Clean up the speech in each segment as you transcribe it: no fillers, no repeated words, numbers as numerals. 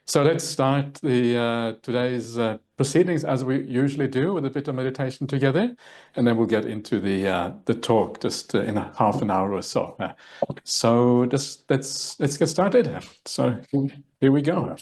So let's start the today's proceedings as we usually do, with a bit of meditation together, and then we'll get into the talk just in a half an hour or so. So just let's get started. So here we go.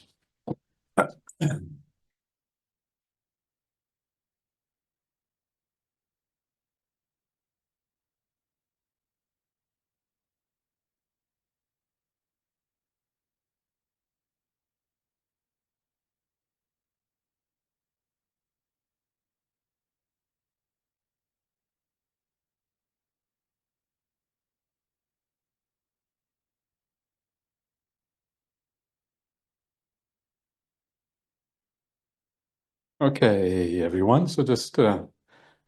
Okay, everyone. So just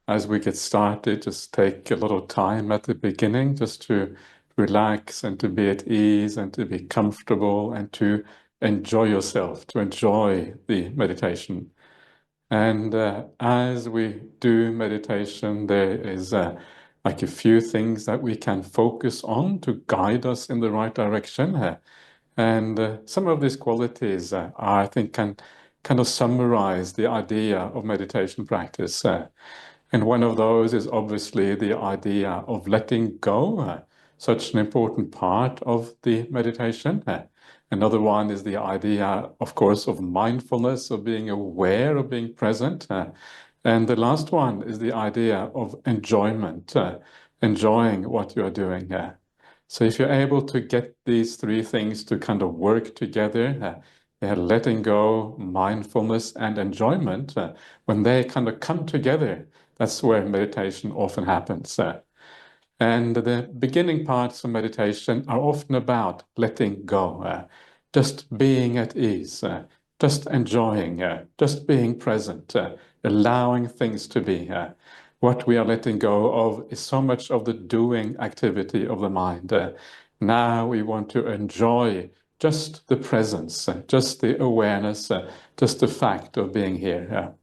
as we get started, just take a little time at the beginning just to relax and to be at ease and to be comfortable and to enjoy yourself, to enjoy the meditation. And as we do meditation, there is like a few things that we can focus on to guide us in the right direction. And some of these qualities, I think, can kind of summarize the idea of meditation practice. And one of those is obviously the idea of letting go, such an important part of the meditation. Another one is the idea, of course, of mindfulness, of being aware, of being present. And the last one is the idea of enjoyment, enjoying what you are doing. So if you're able to get these three things to kind of work together, letting go, mindfulness, and enjoyment, when they kind of come together, that's where meditation often happens. And the beginning parts of meditation are often about letting go, just being at ease, just enjoying, just being present, allowing things to be. What we are letting go of is so much of the doing activity of the mind. Now we want to enjoy just the presence, just the awareness, just the fact of being here.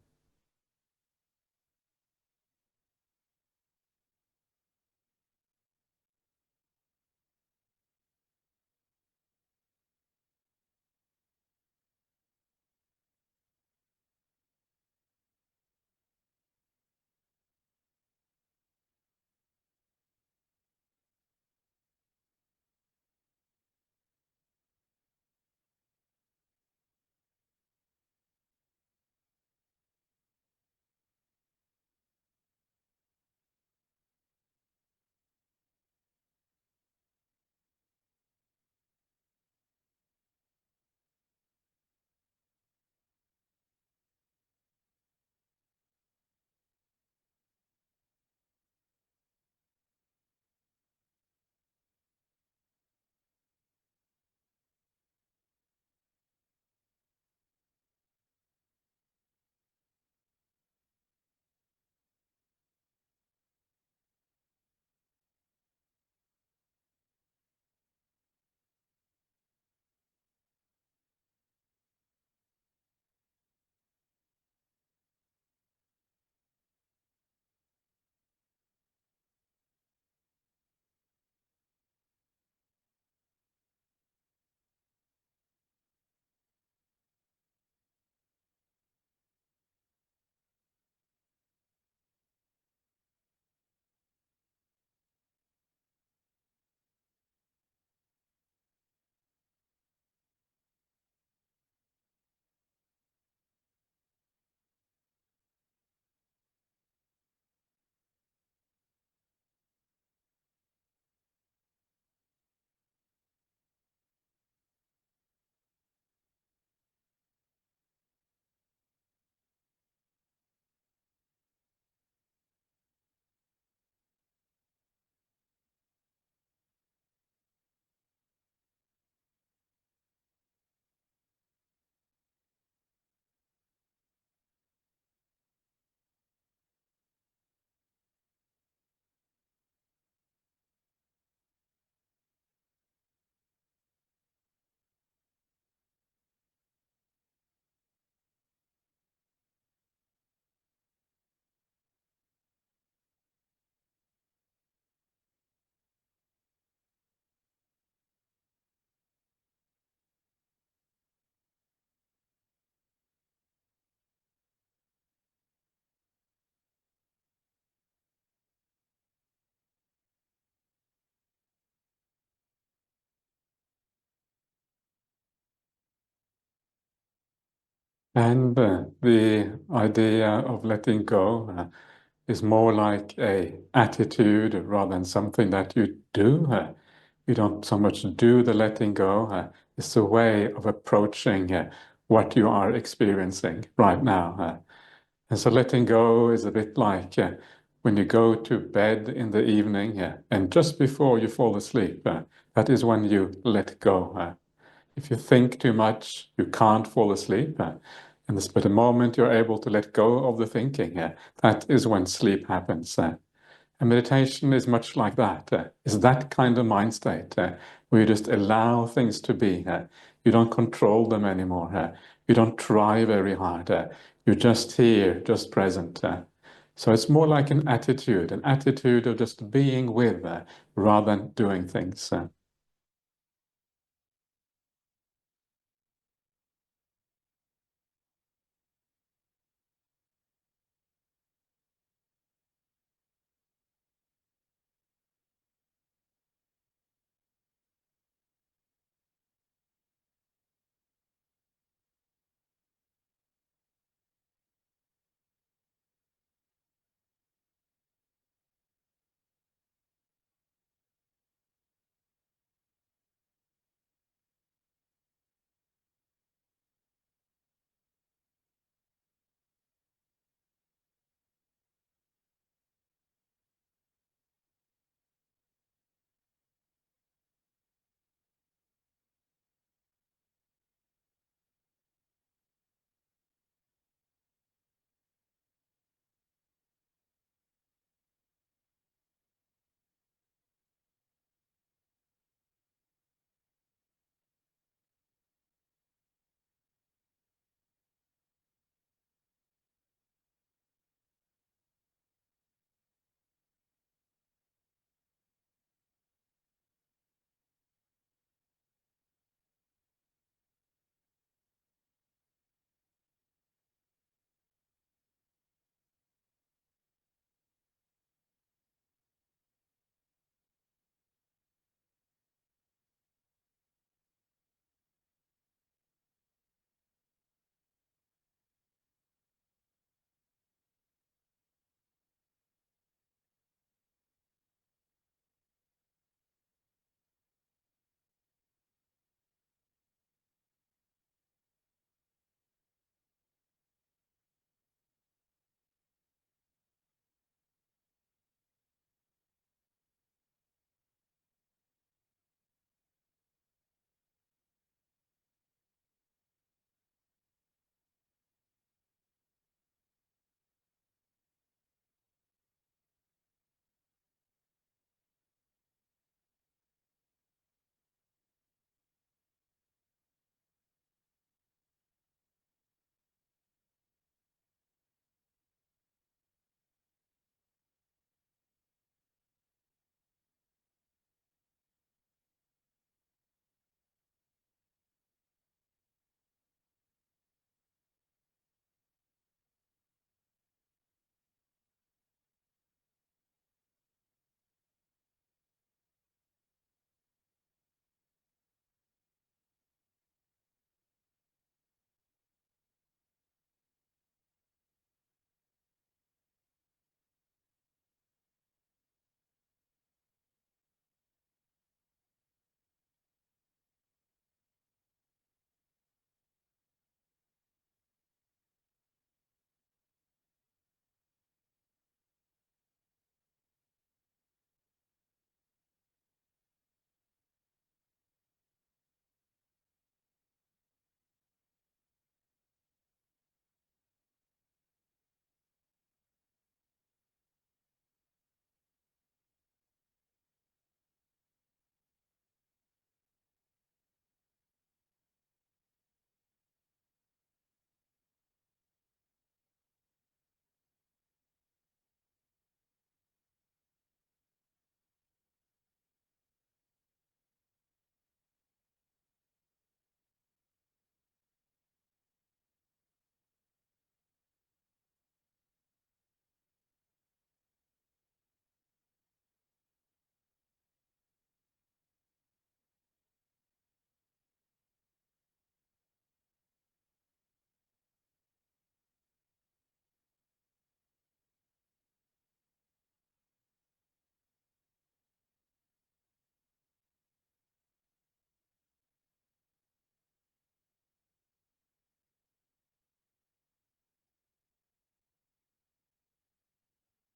And the idea of letting go is more like a attitude rather than something that you do. You don't so much do the letting go. It's a way of approaching what you are experiencing right now. And so letting go is a bit like when you go to bed in the evening and just before you fall asleep, that is when you let go. If you think too much, you can't fall asleep. But the moment you're able to let go of the thinking, that is when sleep happens. And meditation is much like that. It's that kind of mind state where you just allow things to be. You don't control them anymore. You don't try very hard. You're just here, just present. So it's more like an attitude of just being with rather than doing things.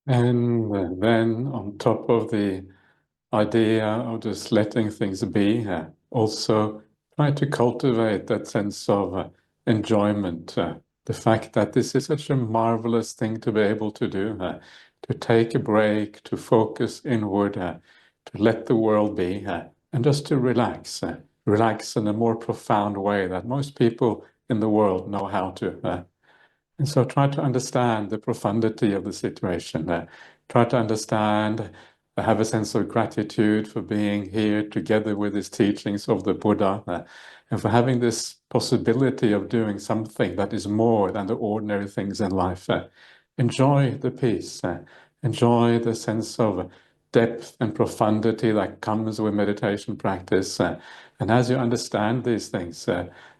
And then on top of the idea of just letting things be, also try to cultivate that sense of enjoyment. The fact that this is such a marvelous thing to be able to do, to take a break, to focus inward, to let the world be, and just to relax, relax in a more profound way that most people in the world know how to. And so try to understand the profundity of the situation. Try to understand, have a sense of gratitude for being here together with these teachings of the Buddha, and for having this possibility of doing something that is more than the ordinary things in life. Enjoy the peace. Enjoy the sense of depth and profundity that comes with meditation practice. And as you understand these things,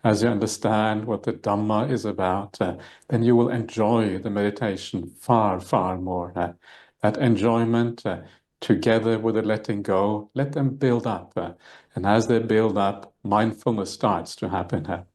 as you understand what the Dhamma is about, then you will enjoy the meditation far, far more. That enjoyment, together with the letting go, let them build up. And as they build up, mindfulness starts to happen.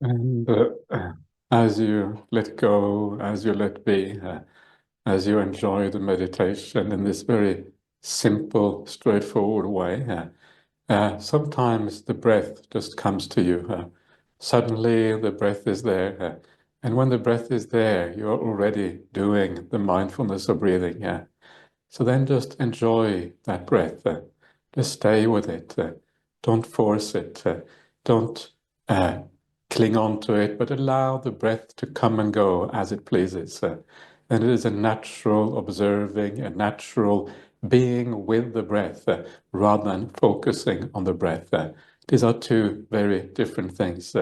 And as you let go, as you let be, as you enjoy the meditation in this very simple, straightforward way, sometimes the breath just comes to you. Suddenly, the breath is there. And when the breath is there, you're already doing the mindfulness of breathing. So then just enjoy that breath. Just stay with it. Don't force it. Don't uh, cling on to it, but allow the breath to come and go as it pleases. And it is a natural observing, a natural being with the breath rather than focusing on the breath. These are two very different things.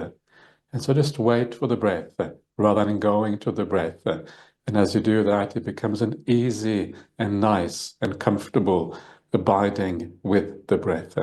And so just wait for the breath rather than going to the breath. And as you do that, it becomes an easy and nice and comfortable abiding with the breath.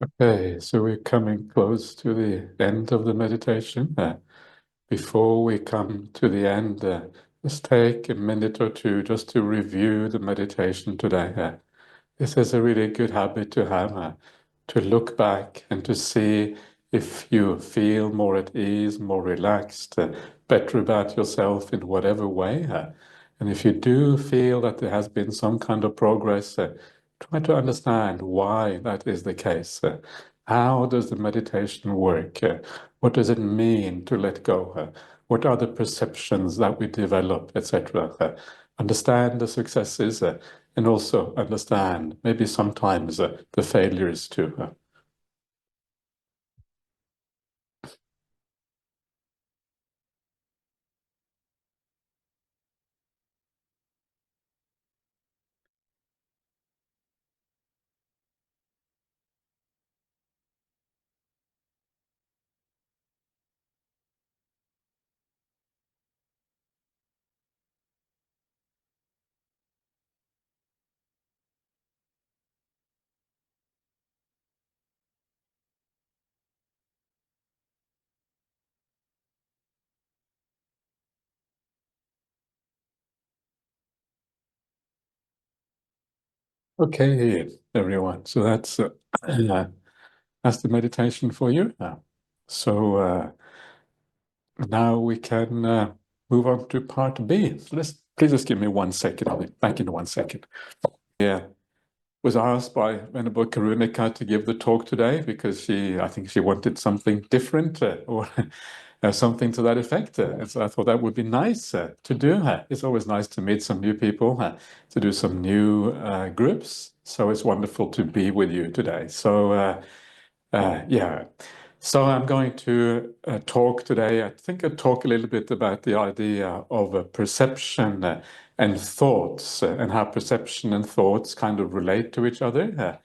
Okay, so we're coming close to the end of the meditation. Before we come to the end, just take a minute or two just to review the meditation today. This is a really good habit to have, to look back and to see if you feel more at ease, more relaxed, better about yourself in whatever way. And if you do feel that there has been some kind of progress, try to understand why that is the case. how does the meditation work? What does it mean to let go? What are the perceptions that we develop, etc.? Understand the successes and also understand maybe sometimes the failures too. Okay, everyone. So that's the meditation for you. So now we can move on to part B. So please just give me 1 second. I'll be back in 1 second. Yeah, was asked by Venerable Karunika to give the talk today because I think she wanted something different or something to that effect. And so I thought that would be nice to do. It's always nice to meet some new people, to do some new groups. So it's wonderful to be with you today. So yeah. So I'm going to talk today. I think I'll talk a little bit about the idea of perception and thoughts and how perception and thoughts kind of relate to each other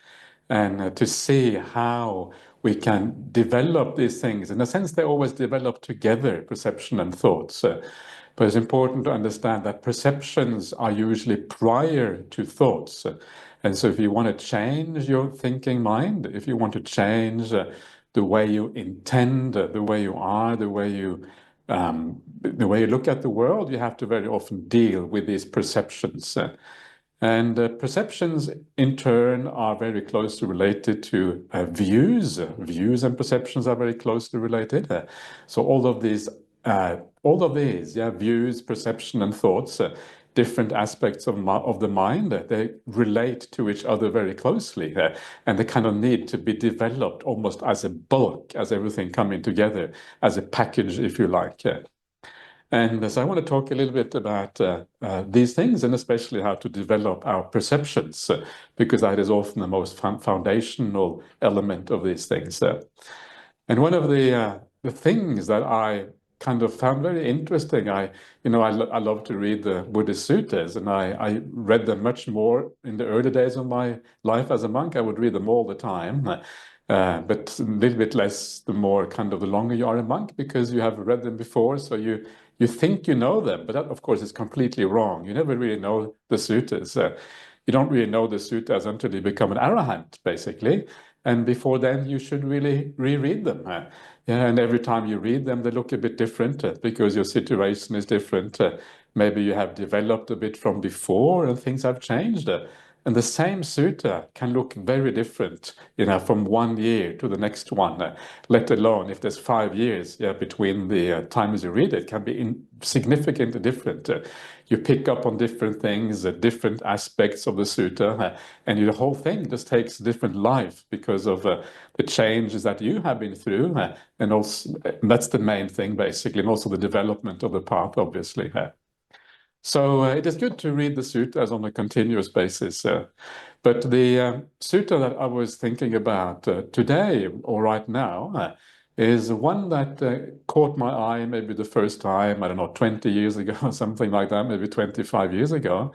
and to see how we can develop these things. In a sense, they always develop together, perception and thoughts. But it's important to understand that perceptions are usually prior to thoughts. And so if you want to change your thinking mind, if you want to change the way you intend, the way you are, the way you look at the world, you have to very often deal with these perceptions. And perceptions, in turn, are very closely related to views. Views and perceptions are very closely related. So all of these, yeah, views, perception, and thoughts, different aspects of the mind, they relate to each other very closely, and they kind of need to be developed almost as a bulk, as everything coming together, as a package, if you like. And so I want to talk a little bit about these things and especially how to develop our perceptions, because that is often the most foundational element of these things. And one of the things that I kind of found very interesting, I love to read the Buddhist suttas, and I read them much more in the early days of my life as a monk. I would read them all the time. But a little bit less the more kind of the longer you are a monk, because you have read them before, so you think you know them, but that, of course, is completely wrong. You never really know the suttas. You don't really know the suttas until you become an arahant, basically. And before then, you should really reread them. Yeah, and every time you read them, they look a bit different because your situation is different. Maybe you have developed a bit from before and things have changed. And the same sutta can look very different, from 1 year to the next one, let alone if there's 5 years between the times you read it, can be significantly different. You pick up on different things, different aspects of the sutta, and the whole thing just takes a different life because of the changes that you have been through. And also, that's the main thing, basically, and also the development of the path, obviously. So it is good to read the suttas on a continuous basis. But the sutta that I was thinking about today or right now is one that caught my eye maybe the first time, I don't know, 20 years ago, or something like that, maybe 25 years ago.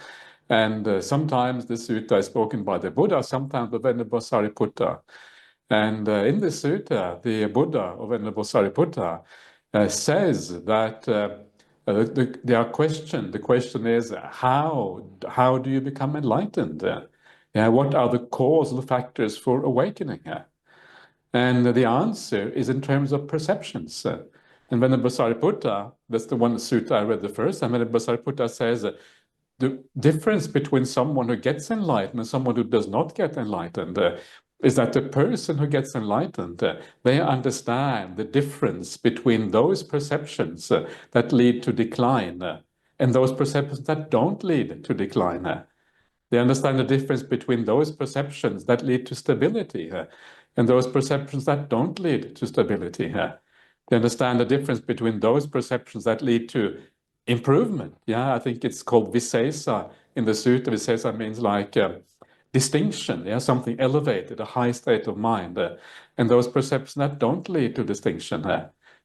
And sometimes the sutta is spoken by the Buddha, sometimes the Venerable Sariputta. And in the sutta, the Buddha or Venerable Sariputta says that the question is, how do you become enlightened? What are the causal factors for awakening? And the answer is in terms of perceptions. And Venerable Sariputta, that's the one sutta I read the first, and Venerable Sariputta says the difference between someone who gets enlightened and someone who does not get enlightened is that the person who gets enlightened, they understand the difference between those perceptions that lead to decline and those perceptions that don't lead to decline. They understand the difference between those perceptions that lead to stability and those perceptions that don't lead to stability. They understand the difference between those perceptions that lead to improvement. Yeah, I think it's called visesa in the sutta. Visesa means like distinction, yeah, something elevated, a high state of mind, and those perceptions that don't lead to distinction.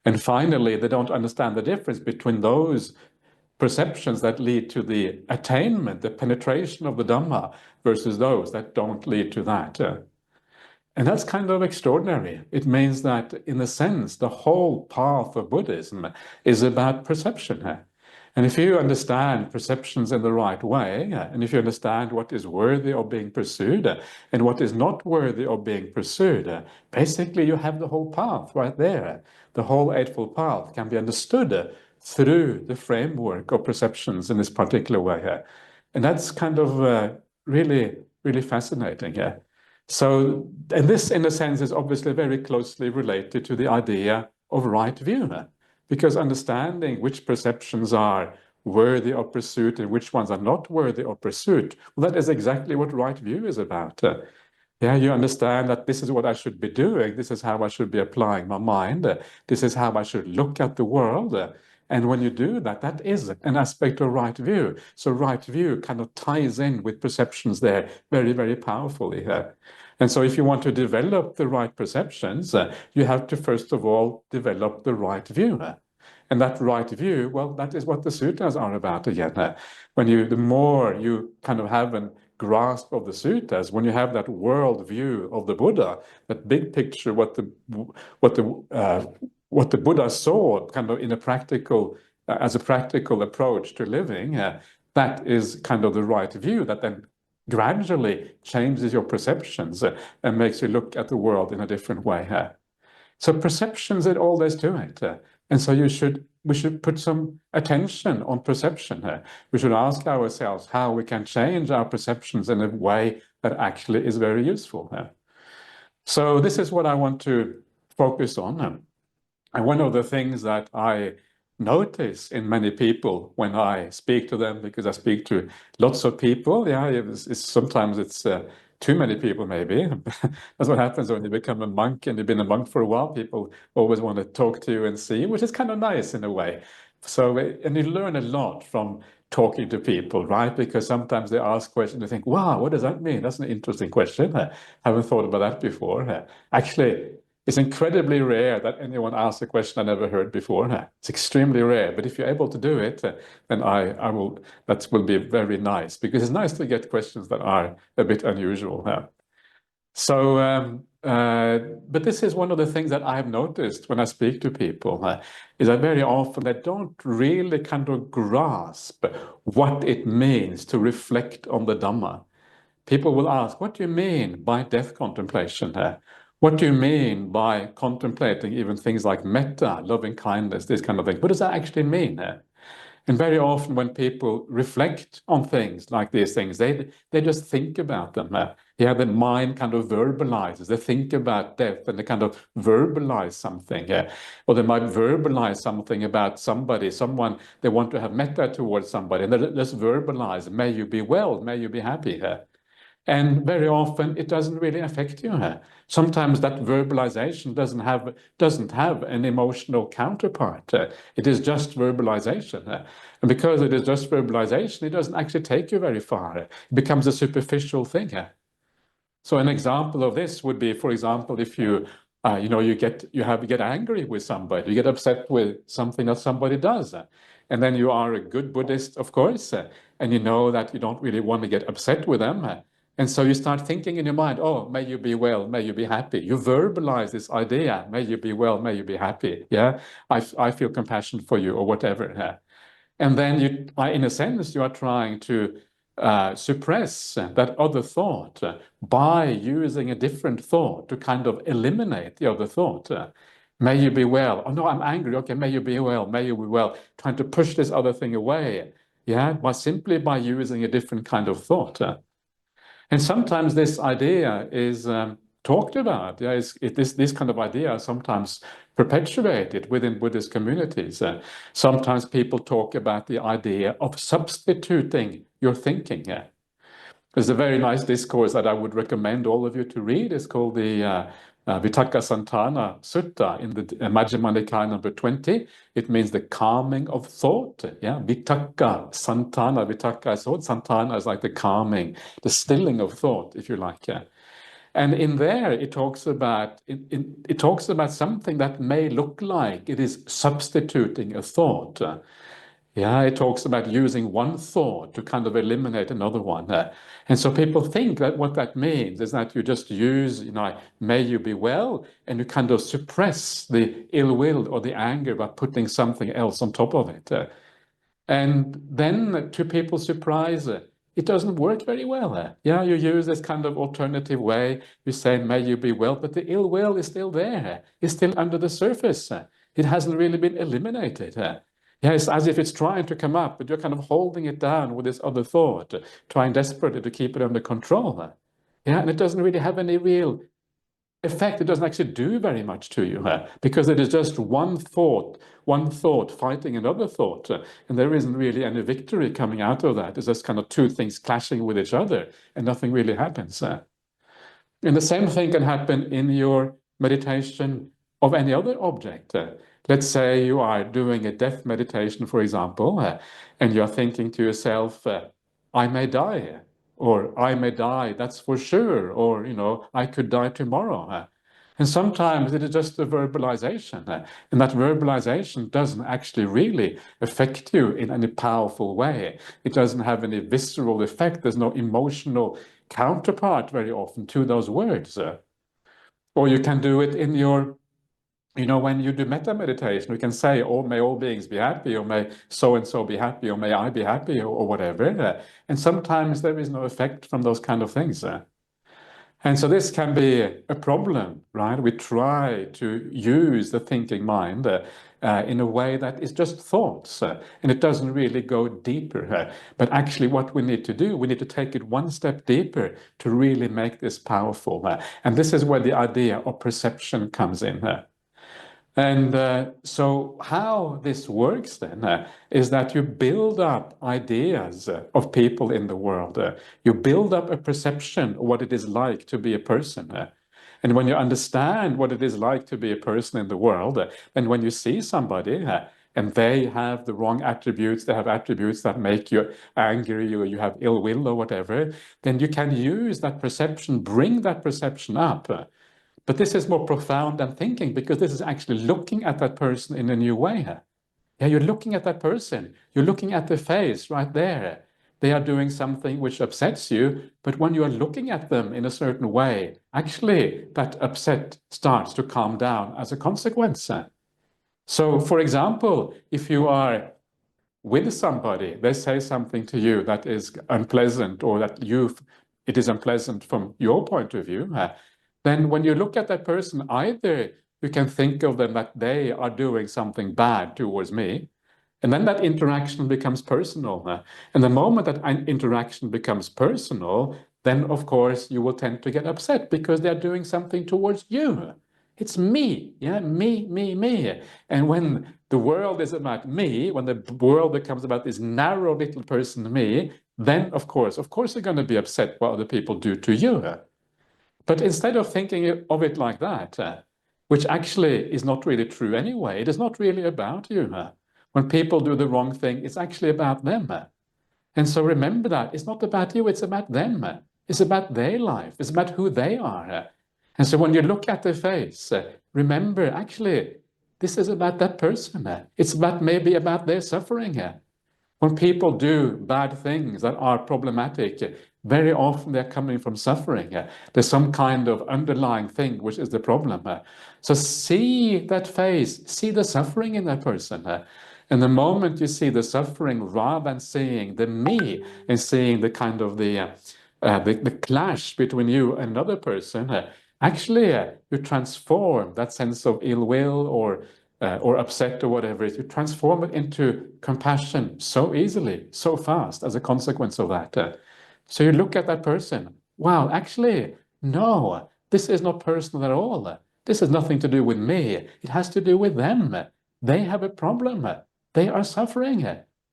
And finally, they don't understand the difference between those perceptions that lead to the attainment, the penetration of the Dhamma, versus those that don't lead to that. And that's kind of extraordinary. It means that, in a sense, the whole path of Buddhism is about perception. And if you understand perceptions in the right way, and if you understand what is worthy of being pursued and what is not worthy of being pursued, basically you have the whole path right there. The whole Eightfold Path can be understood through the framework of perceptions in this particular way. And that's kind of really, really fascinating. So, and this, in a sense, is obviously very closely related to the idea of right view, because understanding which perceptions are worthy of pursuit and which ones are not worthy of pursuit, well, that is exactly what right view is about. Yeah, you understand that this is what I should be doing. This is how I should be applying my mind. This is how I should look at the world. And when you do that, that is an aspect of right view. So right view kind of ties in with perceptions there very, very powerfully. And so if you want to develop the right perceptions, you have to first of all develop the right view. And that right view, well, that is what the sutras are about again. The more you kind of have a grasp of the sutras, when you have that world view of the Buddha, that big picture, what the Buddha saw, kind of in a practical, as a practical approach to living, that is kind of the right view that then gradually changes your perceptions and makes you look at the world in a different way. So perceptions is all there's to it. And so we should put some attention on perception here. We should ask ourselves how we can change our perceptions in a way that actually is very useful here. So this is what I want to focus on. And one of the things that I notice in many people when I speak to them, because I speak to lots of people, sometimes it's too many people, maybe. That's what happens when you become a monk and you've been a monk for a while. People always want to talk to you and see you, which is kind of nice in a way. So, and you learn a lot from talking to people, right? Because sometimes they ask questions, you think, wow, what does that mean? That's an interesting question. I haven't thought about that before. Actually, it's incredibly rare that anyone asks a question I never heard before. It's extremely rare, but if you're able to do it, then that will be very nice, because it's nice to get questions that are a bit unusual. But this is one of the things that I've noticed when I speak to people, is that very often they don't really kind of grasp what it means to reflect on the Dhamma. People will ask, what do you mean by death contemplation? What do you mean by contemplating even things like metta, loving kindness, this kind of thing? What does that actually mean? And very often when people reflect on things like these things, they just think about them. The mind kind of verbalizes. They think about death and they kind of verbalize something. Or they might verbalize something about someone, they want to have metta towards somebody, and they just verbalize, may you be well, may you be happy. And very often it doesn't really affect you. Sometimes that verbalization doesn't have an emotional counterpart. It is just verbalization. And because it is just verbalization, it doesn't actually take you very far. It becomes a superficial thing. So an example of this would be, for example, if you get angry with somebody, you get upset with something that somebody does, and then you are a good Buddhist, of course, and you know that you don't really want to get upset with them, and so you start thinking in your mind, oh, may you be well, may you be happy. You verbalize this idea, may you be well, may you be happy. Yeah, I feel compassion for you, or whatever. And then in a sense, you are trying to suppress that other thought by using a different thought to kind of eliminate the other thought. May you be well. Oh no, I'm angry. Okay, may you be well. May you be well. Trying to push this other thing away. Yeah, simply by using a different kind of thought. And sometimes this idea is talked about. Yeah, this kind of idea is sometimes perpetuated within Buddhist communities. Sometimes people talk about the idea of substituting your thinking. There's a very nice discourse that I would recommend all of you to read. It's called the Vitakka Santana Sutta in the Majjhima Nikaya number 20. It means the calming of thought. Yeah, Vitakka Santana. Vitakka is thought. Santana is like the calming, the stilling of thought, if you like. Yeah. And in there, it talks about it talks about something that may look like it is substituting a thought. Yeah, it talks about using one thought to kind of eliminate another one. And so people think that what that means is that you just use, may you be well, and you kind of suppress the ill will or the anger by putting something else on top of it. And then, to people's surprise, it doesn't work very well. Yeah, you use this kind of alternative way. You say, may you be well, but the ill will is still there. It's still under the surface. It hasn't really been eliminated. Yeah, it's as if it's trying to come up, but you're kind of holding it down with this other thought, trying desperately to keep it under control. Yeah, and it doesn't really have any real effect. It doesn't actually do very much to you because it is just one thought fighting another thought. And there isn't really any victory coming out of that. It's just kind of two things clashing with each other and nothing really happens. And the same thing can happen in your meditation of any other object. Let's say you are doing a death meditation, for example, and you're thinking to yourself, I may die, or I may die, that's for sure, or, I could die tomorrow. And sometimes it is just a verbalization, and that verbalization doesn't actually really affect you in any powerful way. It doesn't have any visceral effect. There's no emotional counterpart very often to those words. Or you can do it in your, when you do metta meditation, we can say, oh, may all beings be happy, or may so-and-so be happy, or may I be happy, or whatever. And sometimes there is no effect from those kind of things. And so this can be a problem, right? We try to use the thinking mind in a way that is just thoughts, and it doesn't really go deeper. But actually what we need to do, we need to take it one step deeper to really make this powerful. And this is where the idea of perception comes in. And so how this works then is that you build up ideas of people in the world. You build up a perception of what it is like to be a person. And when you understand what it is like to be a person in the world, and when you see somebody and they have the wrong attributes, they have attributes that make you angry or you have ill will or whatever, then you can use that perception, bring that perception up. But this is more profound than thinking, because this is actually looking at that person in a new way. Yeah, you're looking at that person. You're looking at the face right there. They are doing something which upsets you, but when you are looking at them in a certain way, actually that upset starts to calm down as a consequence. So, for example, if you are with somebody, they say something to you that is unpleasant, or that it is unpleasant from your point of view, then when you look at that person, either you can think of them that they are doing something bad towards me, and then that interaction becomes personal. And the moment that an interaction becomes personal, then of course you will tend to get upset because they're doing something towards you. It's me, yeah, me. And when the world is about me, when the world becomes about this narrow little person, me, then of course you're going to be upset what other people do to you. But instead of thinking of it like that, which actually is not really true anyway, it is not really about you. When people do the wrong thing, it's actually about them. And so remember that it's not about you, it's about them. It's about their life, it's about who they are. And so when you look at their face, remember, actually, this is about that person. It's maybe about their suffering. When people do bad things that are problematic, very often they're coming from suffering. There's some kind of underlying thing which is the problem. So see that face, see the suffering in that person. And the moment you see the suffering, rather than seeing the me and seeing the kind of the clash between you and another person, actually you transform that sense of ill will or upset or whatever it is, you transform it into compassion so easily, so fast as a consequence of that. So you look at that person, wow, actually, no, this is not personal at all. This has nothing to do with me. It has to do with them. They have a problem. They are suffering.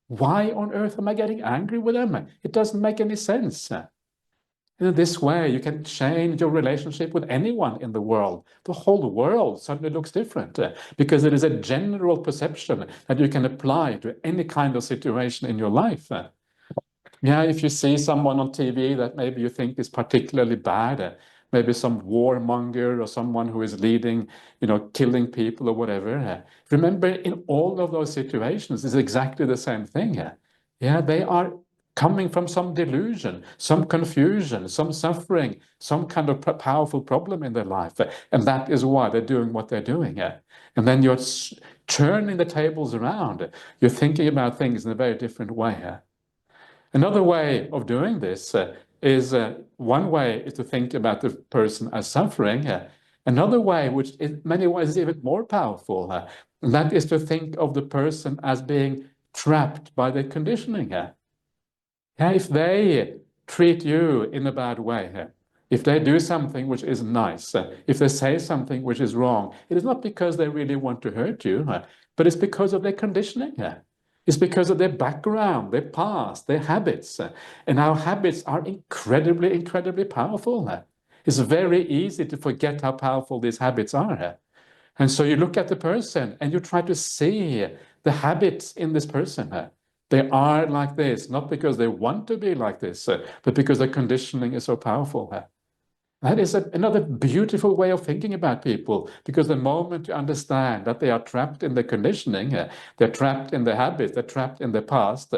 Why on earth am I getting angry with them? It doesn't make any sense. In this way, you can change your relationship with anyone in the world. The whole world suddenly looks different because it is a general perception that you can apply to any kind of situation in your life. Yeah, if you see someone on TV that maybe you think is particularly bad, maybe some warmonger or someone who is leading, killing people or whatever, remember in all of those situations, it's exactly the same thing. Yeah, they are coming from some delusion, some confusion, some suffering, some kind of powerful problem in their life. And that is why they're doing what they're doing. And then you're turning the tables around. You're thinking about things in a very different way. Another way of doing this is one way is to think about the person as suffering. Another way, which in many ways is even more powerful, and that is to think of the person as being trapped by their conditioning. If they treat you in a bad way, if they do something which is nice, if they say something which is wrong, it is not because they really want to hurt you, but it's because of their conditioning. It's because of their background, their past, their habits. And our habits are incredibly, incredibly powerful. It's very easy to forget how powerful these habits are. And so you look at the person and you try to see the habits in this person. They are like this, not because they want to be like this, but because the conditioning is so powerful. That is another beautiful way of thinking about people, because the moment you understand that they are trapped in the conditioning, they're trapped in the habits, they're trapped in the past,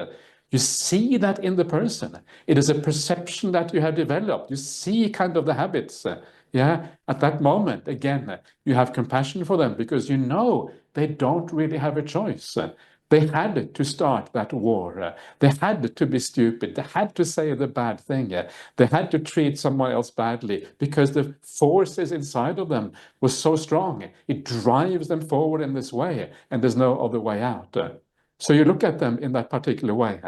you see that in the person. It is a perception that you have developed. You see kind of the habits. At that moment, again, you have compassion for them because you know they don't really have a choice. They had to start that war. They had to be stupid. They had to say the bad thing. They had to treat someone else badly because the forces inside of them were so strong. It drives them forward in this way, and there's no other way out. So you look at them in that particular way.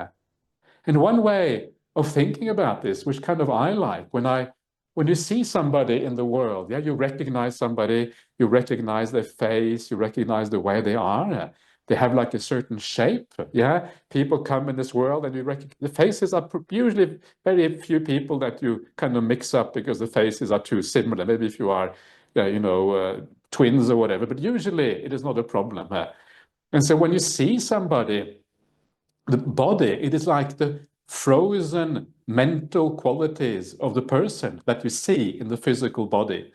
And one way of thinking about this, which kind of I like, when you see somebody in the world, you recognize somebody, you recognize their face, you recognize the way they are. They have like a certain shape. People come in this world and you recognize the faces are usually very few people that you kind of mix up because the faces are too similar. Maybe if you are, twins or whatever, but usually it is not a problem. And so when you see somebody, the body, it is like the frozen mental qualities of the person that you see in the physical body.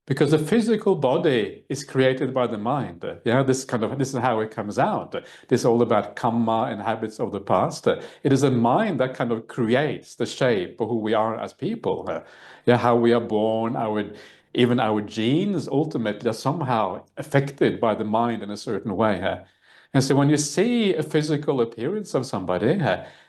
Because the physical body is created by the mind. This is how it comes out. This is all about karma and habits of the past. It is a mind that kind of creates the shape of who we are as people. How we are born, even our genes ultimately are somehow affected by the mind in a certain way. And so when you see a physical appearance of somebody,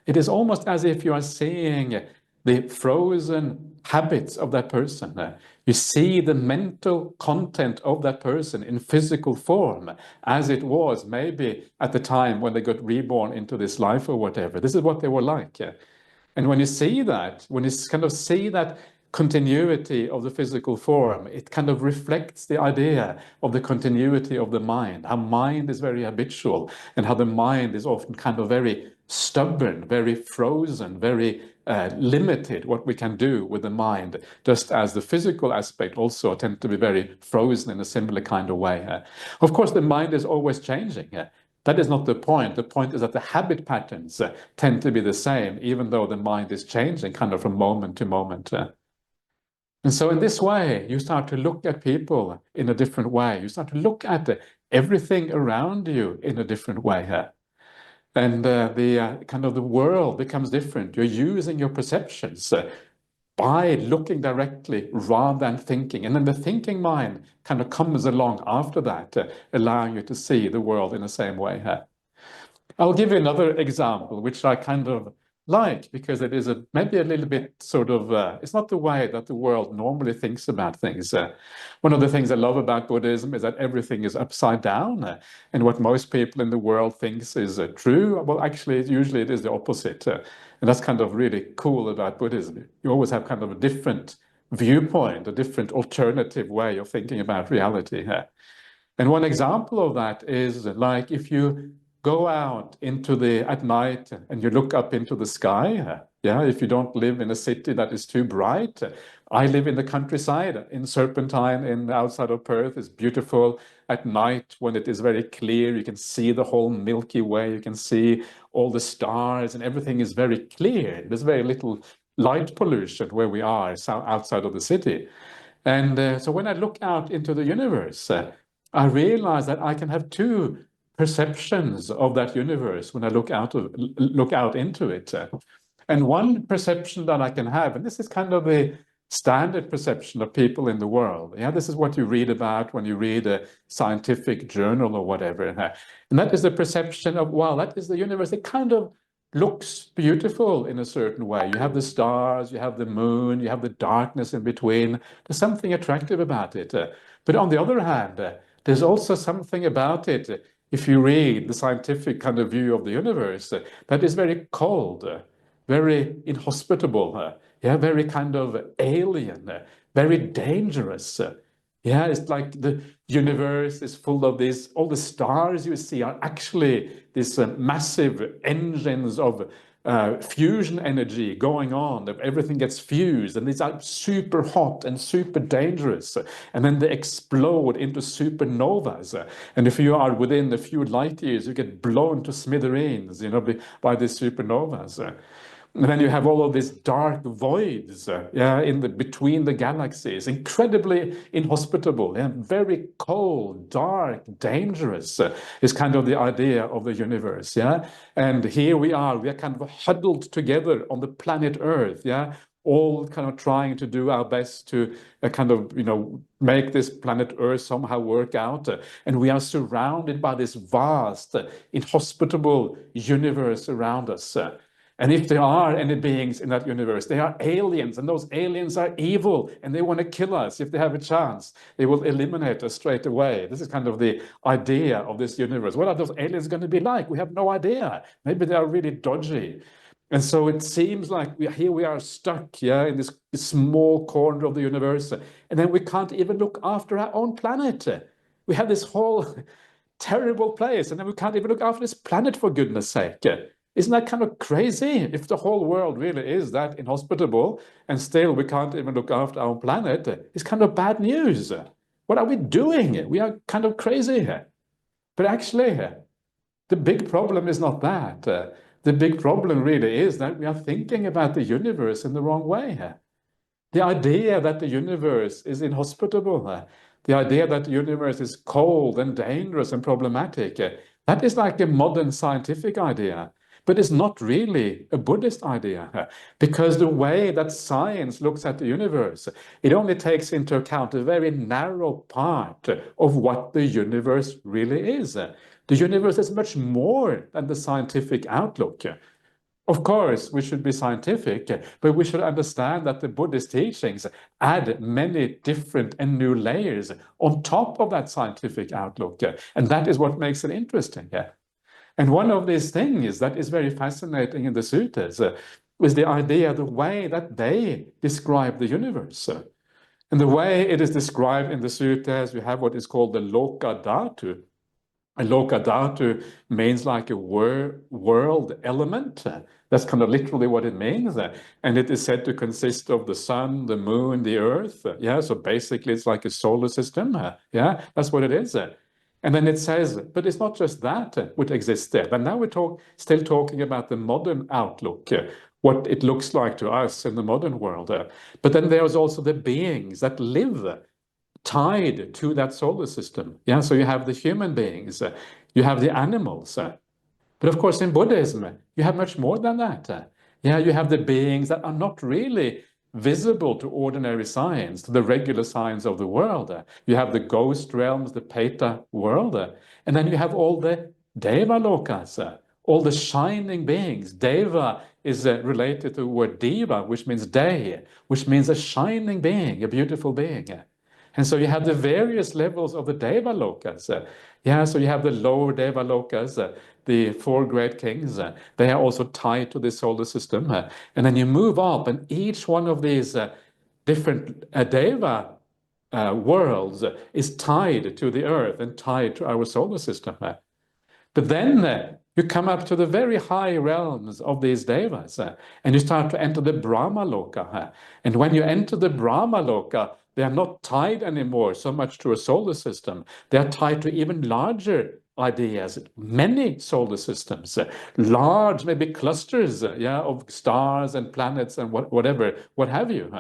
it is almost as if you are seeing the frozen habits of that person. You see the mental content of that person in physical form as it was maybe at the time when they got reborn into this life or whatever. This is what they were like. And when you see that, when you kind of see that continuity of the physical form, it kind of reflects the idea of the continuity of the mind, how mind is very habitual and how the mind is often kind of very stubborn, very frozen, very limited what we can do with the mind, just as the physical aspect also tend to be very frozen in a similar kind of way. Of course, the mind is always changing. That is not the point. The point is that the habit patterns tend to be the same, even though the mind is changing kind of from moment to moment. And so in this way, you start to look at people in a different way. You start to look at everything around you in a different way. And the kind of the world becomes different. You're using your perceptions by looking directly rather than thinking. And then the thinking mind kind of comes along after that, allowing you to see the world in the same way. I'll give you another example, which I kind of like because it is maybe a little bit sort of, it's not the way that the world normally thinks about things. One of the things I love about Buddhism is that everything is upside down. And what most people in the world thinks is true, well, actually, usually it is the opposite. And that's kind of really cool about Buddhism. You always have kind of a different viewpoint, a different alternative way of thinking about reality. And one example of that is like if you go out into at night and you look up into the sky, yeah, if you don't live in a city that is too bright. I live in the countryside in Serpentine in outside of Perth. It's beautiful at night when it is very clear. You can see the whole Milky Way. You can see all the stars and everything is very clear. There's very little light pollution where we are outside of the city. And so when I look out into the universe, I realize that I can have two perceptions of that universe when I look out into it. And one perception that I can have, and this is kind of the standard perception of people in the world. Yeah, this is what you read about when you read a scientific journal or whatever. And that is the perception of, wow, that is the universe. It kind of looks beautiful in a certain way. You have the stars, you have the moon, you have the darkness in between. There's something attractive about it. But on the other hand, there's also something about it, if you read the scientific kind of view of the universe, that is very cold, very inhospitable, yeah, very kind of alien, very dangerous. Yeah, it's like the universe is full of this, all the stars you see are actually these massive engines of fusion energy going on. Everything gets fused and these are super hot and super dangerous. And then they explode into supernovas. And if you are within a few light years, you get blown to smithereens, by these supernovas. And then you have all of these dark voids, yeah, between the galaxies, incredibly inhospitable, yeah, very cold, dark, dangerous is kind of the idea of the universe, yeah. And here we are kind of huddled together on the planet Earth, yeah, all kind of trying to do our best to kind of, make this planet Earth somehow work out. And we are surrounded by this vast, inhospitable universe around us. And if there are any beings in that universe, they are aliens, and those aliens are evil, and they want to kill us. If they have a chance, they will eliminate us straight away. This is kind of the idea of this universe. What are those aliens going to be like? We have no idea. Maybe they are really dodgy. And so it seems like here we are stuck, yeah, in this small corner of the universe, and then we can't even look after our own planet. We have this whole terrible place, and then we can't even look after this planet, for goodness sake. Isn't that kind of crazy? If the whole world really is that inhospitable and still we can't even look after our planet, it's kind of bad news. What are we doing? We are kind of crazy. But actually, the big problem is not that. The big problem really is that we are thinking about the universe in the wrong way. The idea that the universe is inhospitable, the idea that the universe is cold and dangerous and problematic, that is like a modern scientific idea. But it's not really a Buddhist idea, because the way that science looks at the universe, it only takes into account a very narrow part of what the universe really is. The universe is much more than the scientific outlook. Of course, we should be scientific, but we should understand that the Buddhist teachings add many different and new layers on top of that scientific outlook. And that is what makes it interesting. And one of these things that is very fascinating in the suttas is the idea, the way that they describe the universe. And the way it is described in the suttas, we have what is called the loka dhatu. A loka dhatu means like a world element. That's kind of literally what it means. And it is said to consist of the sun, the moon, the earth. Yeah, so basically it's like a solar system. Yeah, that's what it is. And then it says, but it's not just that which exists there. But now we're still talking about the modern outlook, what it looks like to us in the modern world. But then there's also the beings that live tied to that solar system. Yeah, so you have the human beings, you have the animals. But of course, in Buddhism, you have much more than that. Yeah, you have the beings that are not really visible to ordinary science, to the regular science of the world. You have the ghost realms, the Peta world, and then you have all the Deva lokas, all the shining beings. Deva is related to the word Deva, which means day, which means a shining being, a beautiful being. And so you have the various levels of the Deva lokas. Yeah, so you have the lower Deva lokas, the four great kings. They are also tied to the solar system. And then you move up, and each one of these different Deva worlds is tied to the earth and tied to our solar system. But then you come up to the very high realms of these devas, and you start to enter the Brahma Loka. And when you enter the Brahma Loka, they are not tied anymore so much to a solar system. They are tied to even larger ideas, many solar systems, large, maybe clusters, of stars and planets and whatever, what have you.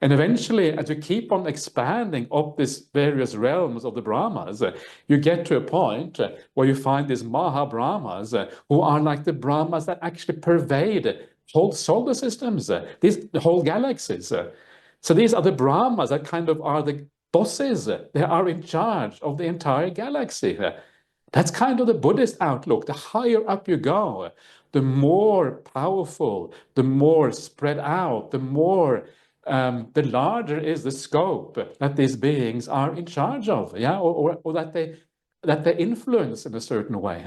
And eventually, as you keep on expanding up these various realms of the Brahmas, you get to a point where you find these Maha Brahmas, who are like the Brahmas that actually pervade whole solar systems, these whole galaxies. So these are the Brahmas that kind of are the bosses. They are in charge of the entire galaxy. That's kind of the Buddhist outlook. The higher up you go, the more powerful, the more spread out, the larger is the scope that these beings are in charge of, or that they influence in a certain way.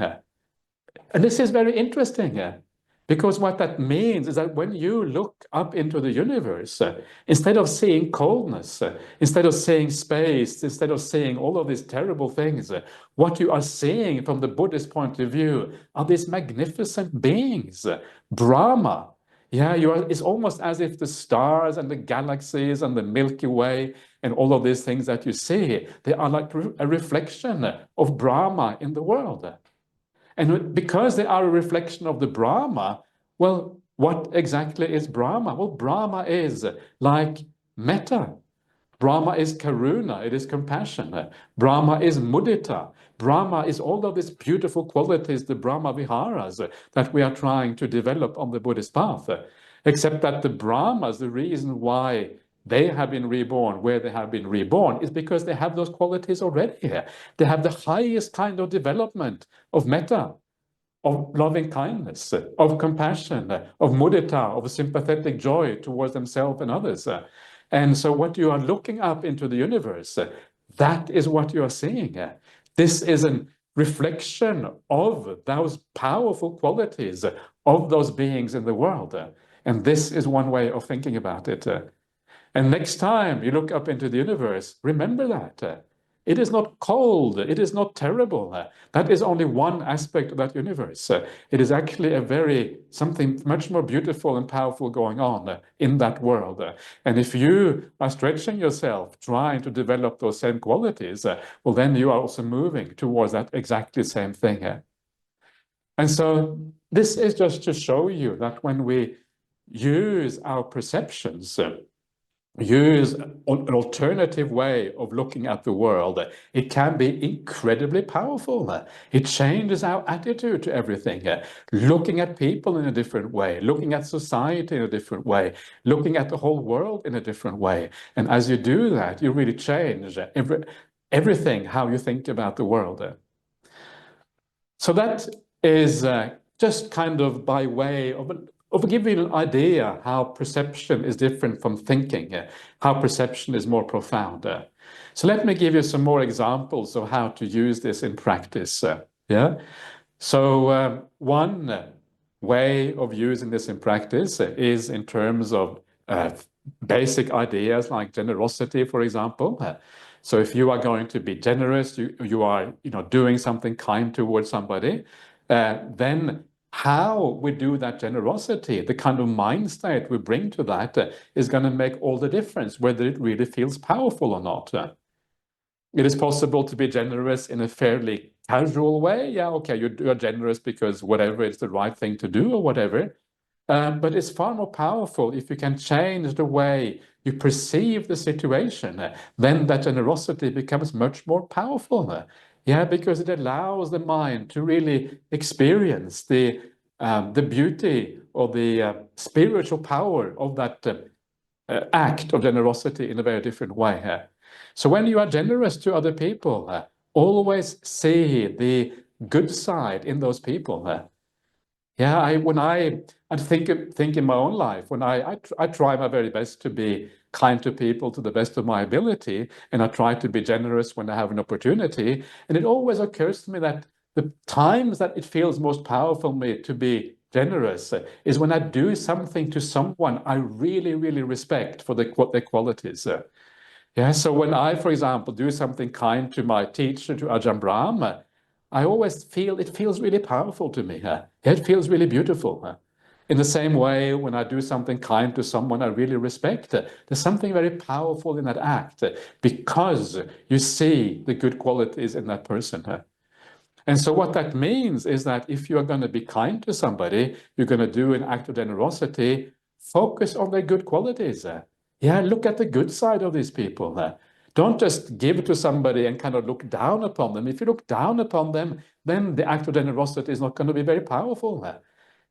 And this is very interesting, because what that means is that when you look up into the universe, instead of seeing coldness, instead of seeing space, instead of seeing all of these terrible things, what you are seeing from the Buddhist point of view are these magnificent beings, Brahma. It's almost as if the stars and the galaxies and the Milky Way and all of these things that you see, they are like a reflection of Brahma in the world. And because they are a reflection of the Brahma, well, what exactly is Brahma? Well, Brahma is like metta. Brahma is karuna, it is compassion. Brahma is mudita. Brahma is all of these beautiful qualities, the Brahma viharas that we are trying to develop on the Buddhist path. Except that the Brahmas, the reason why they have been reborn where they have been reborn is because they have those qualities already. They have the highest kind of development of metta, of loving kindness, of compassion, of mudita, of sympathetic joy towards themselves and others. And so what you are looking up into the universe, that is what you are seeing. This is a reflection of those powerful qualities of those beings in the world. And this is one way of thinking about it. And next time you look up into the universe, remember that. It is not cold, it is not terrible. That is only one aspect of that universe. It is actually something much more beautiful and powerful going on in that world. And if you are stretching yourself, trying to develop those same qualities, well, then you are also moving towards that exactly same thing. And so this is just to show you that when we use our perceptions, use an alternative way of looking at the world, it can be incredibly powerful. It changes our attitude to everything. Looking at people in a different way, looking at society in a different way, looking at the whole world in a different way. And as you do that, you really change everything, how you think about the world. So that is just kind of by way of giving you an idea how perception is different from thinking, how perception is more profound. So let me give you some more examples of how to use this in practice. So one way of using this in practice is in terms of basic ideas like generosity, for example. So if you are going to be generous, you are doing something kind towards somebody, then how we do that generosity, the kind of mind state we bring to that is going to make all the difference, whether it really feels powerful or not. It is possible to be generous in a fairly casual way. Yeah, okay, you're generous because whatever, it's the right thing to do or whatever. But it's far more powerful if you can change the way you perceive the situation. Then that generosity becomes much more powerful. Because it allows the mind to really experience the beauty or the spiritual power of that act of generosity in a very different way. So when you are generous to other people, always see the good side in those people. When I think in my own life, when I try my very best to be kind to people to the best of my ability, and I try to be generous when I have an opportunity. And it always occurs to me that the times that it feels most powerful for me to be generous is when I do something to someone I really, really respect for their qualities. So when I, for example, do something kind to my teacher, to Ajahn Brahmali, I always feel it feels really powerful to me. It feels really beautiful. In the same way, when I do something kind to someone I really respect, there's something very powerful in that act because you see the good qualities in that person. And so what that means is that if you're going to be kind to somebody, you're going to do an act of generosity, focus on their good qualities. Yeah, look at the good side of these people. Don't just give to somebody and kind of look down upon them. If you look down upon them, then the act of generosity is not going to be very powerful.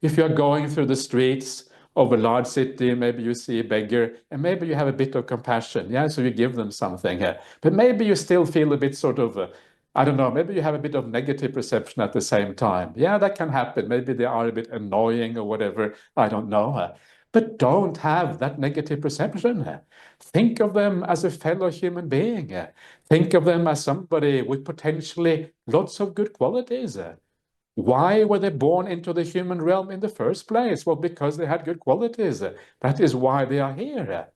If you're going through the streets of a large city, maybe you see a beggar, and maybe you have a bit of compassion, yeah, so you give them something. But maybe you still feel a bit sort of, I don't know, maybe you have a bit of negative perception at the same time. Yeah, that can happen. Maybe they are a bit annoying or whatever, I don't know. But don't have that negative perception. Think of them as a fellow human being. Think of them as somebody with potentially lots of good qualities. Why were they born into the human realm in the first place? Well, because they had good qualities. That is why they are here.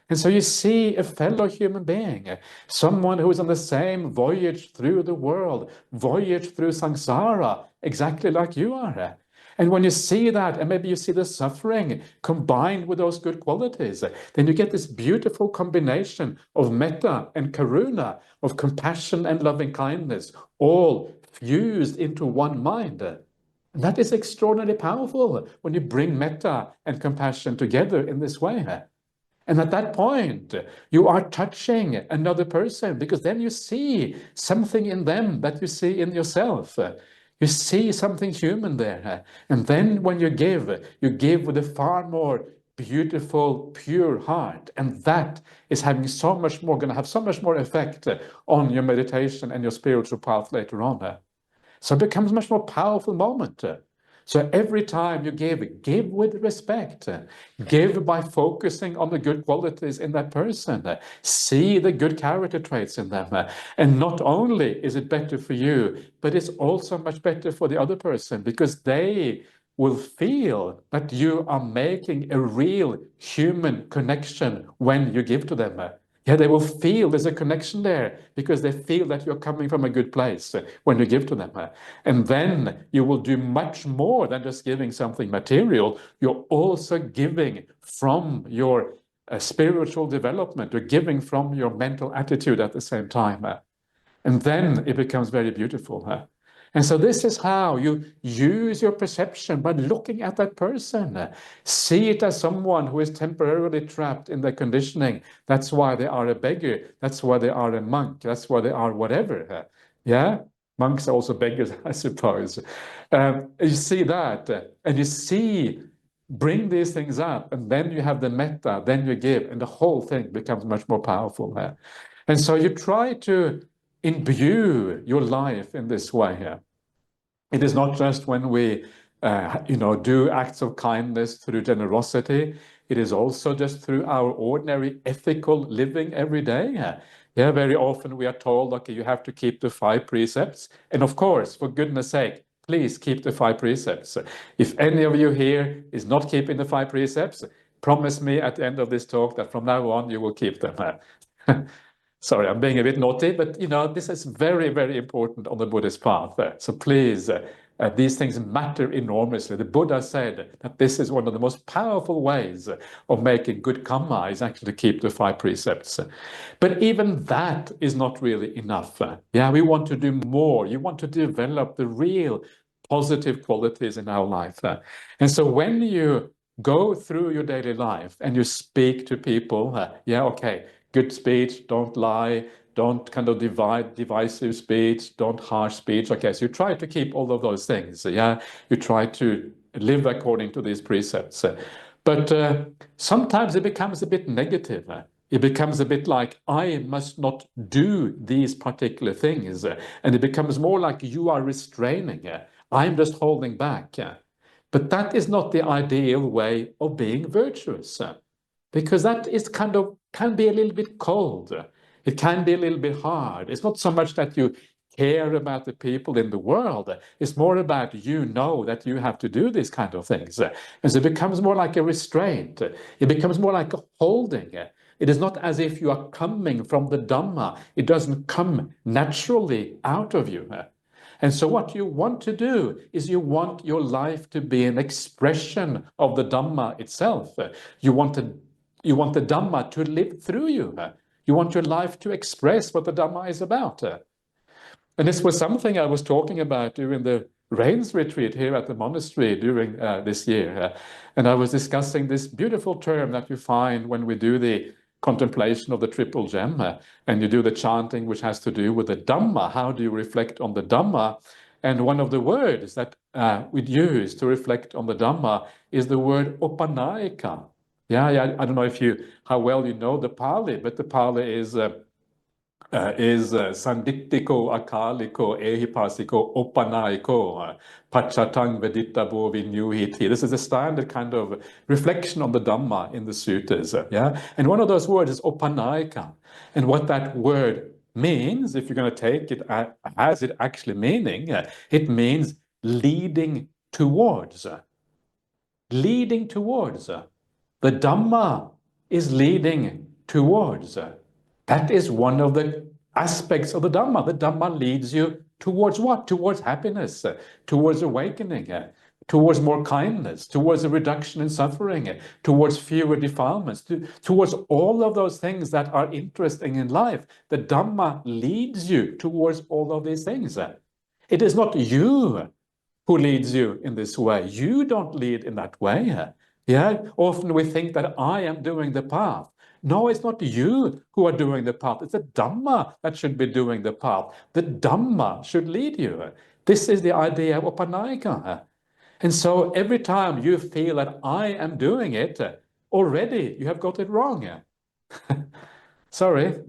And so you see a fellow human being, someone who is on the same voyage through the world, voyage through samsara, exactly like you are. And when you see that, and maybe you see the suffering combined with those good qualities, then you get this beautiful combination of metta and karuna, of compassion and loving kindness, all fused into one mind. And that is extraordinarily powerful when you bring metta and compassion together in this way. And at that point, you are touching another person because then you see something in them that you see in yourself. You see something human there. And then when you give with a far more beautiful, pure heart. And that is having so much more, going to have so much more effect on your meditation and your spiritual path later on. So it becomes a much more powerful moment. So every time you give with respect. Give by focusing on the good qualities in that person. See the good character traits in them. And not only is it better for you, but it's also much better for the other person because they will feel that you are making a real human connection when you give to them. Yeah, they will feel there's a connection there because they feel that you're coming from a good place when you give to them. And then you will do much more than just giving something material. You're also giving from your spiritual development. You're giving from your mental attitude at the same time. And then it becomes very beautiful. And so this is how you use your perception by looking at that person. See it as someone who is temporarily trapped in their conditioning. That's why they are a beggar. That's why they are a monk. That's why they are whatever. Yeah? Monks are also beggars, I suppose. You see that, and you see, bring these things up, and then you have the metta, then you give, and the whole thing becomes much more powerful. And so you try to imbue your life in this way here. It is not just when we, do acts of kindness through generosity. It is also just through our ordinary ethical living every day. Yeah, very often we are told, okay, you have to keep the 5 precepts. And of course, for goodness sake, please keep the 5 precepts. If any of you here is not keeping the 5 precepts, promise me at the end of this talk that from now on you will keep them. Sorry, I'm being a bit naughty, but this is very, very important on the Buddhist path. So please, these things matter enormously. The Buddha said that this is one of the most powerful ways of making good karma is actually to keep the 5 precepts. But even that is not really enough. Yeah, we want to do more. You want to develop the real positive qualities in our life. And so when you go through your daily life and you speak to people, good speech, don't lie, don't kind of divisive speech, don't harsh speech. Okay, so you try to keep all of those things. Yeah, you try to live according to these precepts. But sometimes it becomes a bit negative. It becomes a bit like, I must not do these particular things. And it becomes more like you are restraining. I'm just holding back. But that is not the ideal way of being virtuous. Because that is can be a little bit cold. It can be a little bit hard. It's not so much that you care about the people in the world. It's more about that you have to do these kind of things. And so it becomes more like a restraint. It becomes more like a holding. It is not as if you are coming from the Dhamma. It doesn't come naturally out of you. And so what you want to do is you want your life to be an expression of the Dhamma itself. You want the Dhamma to live through you. You want your life to express what the Dhamma is about. And this was something I was talking about during the Rains retreat here at the monastery during this year. And I was discussing this beautiful term that you find when we do the contemplation of the Triple Gem, and you do the chanting which has to do with the Dhamma. How do you reflect on the Dhamma? And one of the words that we'd use to reflect on the Dhamma is the word opanayika. Yeah, I don't know how well you know the Pali, but the Pali is Sandittiko, Akaliko, Ehipasiko, Opanaiko, Pachatang Veditabo Vinyuhiti. This is a standard kind of reflection on the Dhamma in the suttas. Yeah? And one of those words is Opanaika. And what that word means, if you're going to take it as it actually meaning, it means leading towards. Leading towards. The Dhamma is leading towards. That is one of the aspects of the Dhamma. The Dhamma leads you towards what? Towards happiness, towards awakening, towards more kindness, towards a reduction in suffering, towards fewer defilements, towards all of those things that are interesting in life. The Dhamma leads you towards all of these things. It is not you who leads you in this way. You don't lead in that way. Yeah, often we think that I am doing the path. No, it's not you who are doing the path. It's the Dhamma that should be doing the path. The Dhamma should lead you. This is the idea of Upanayika. And so every time you feel that I am doing it, already you have got it wrong. Sorry,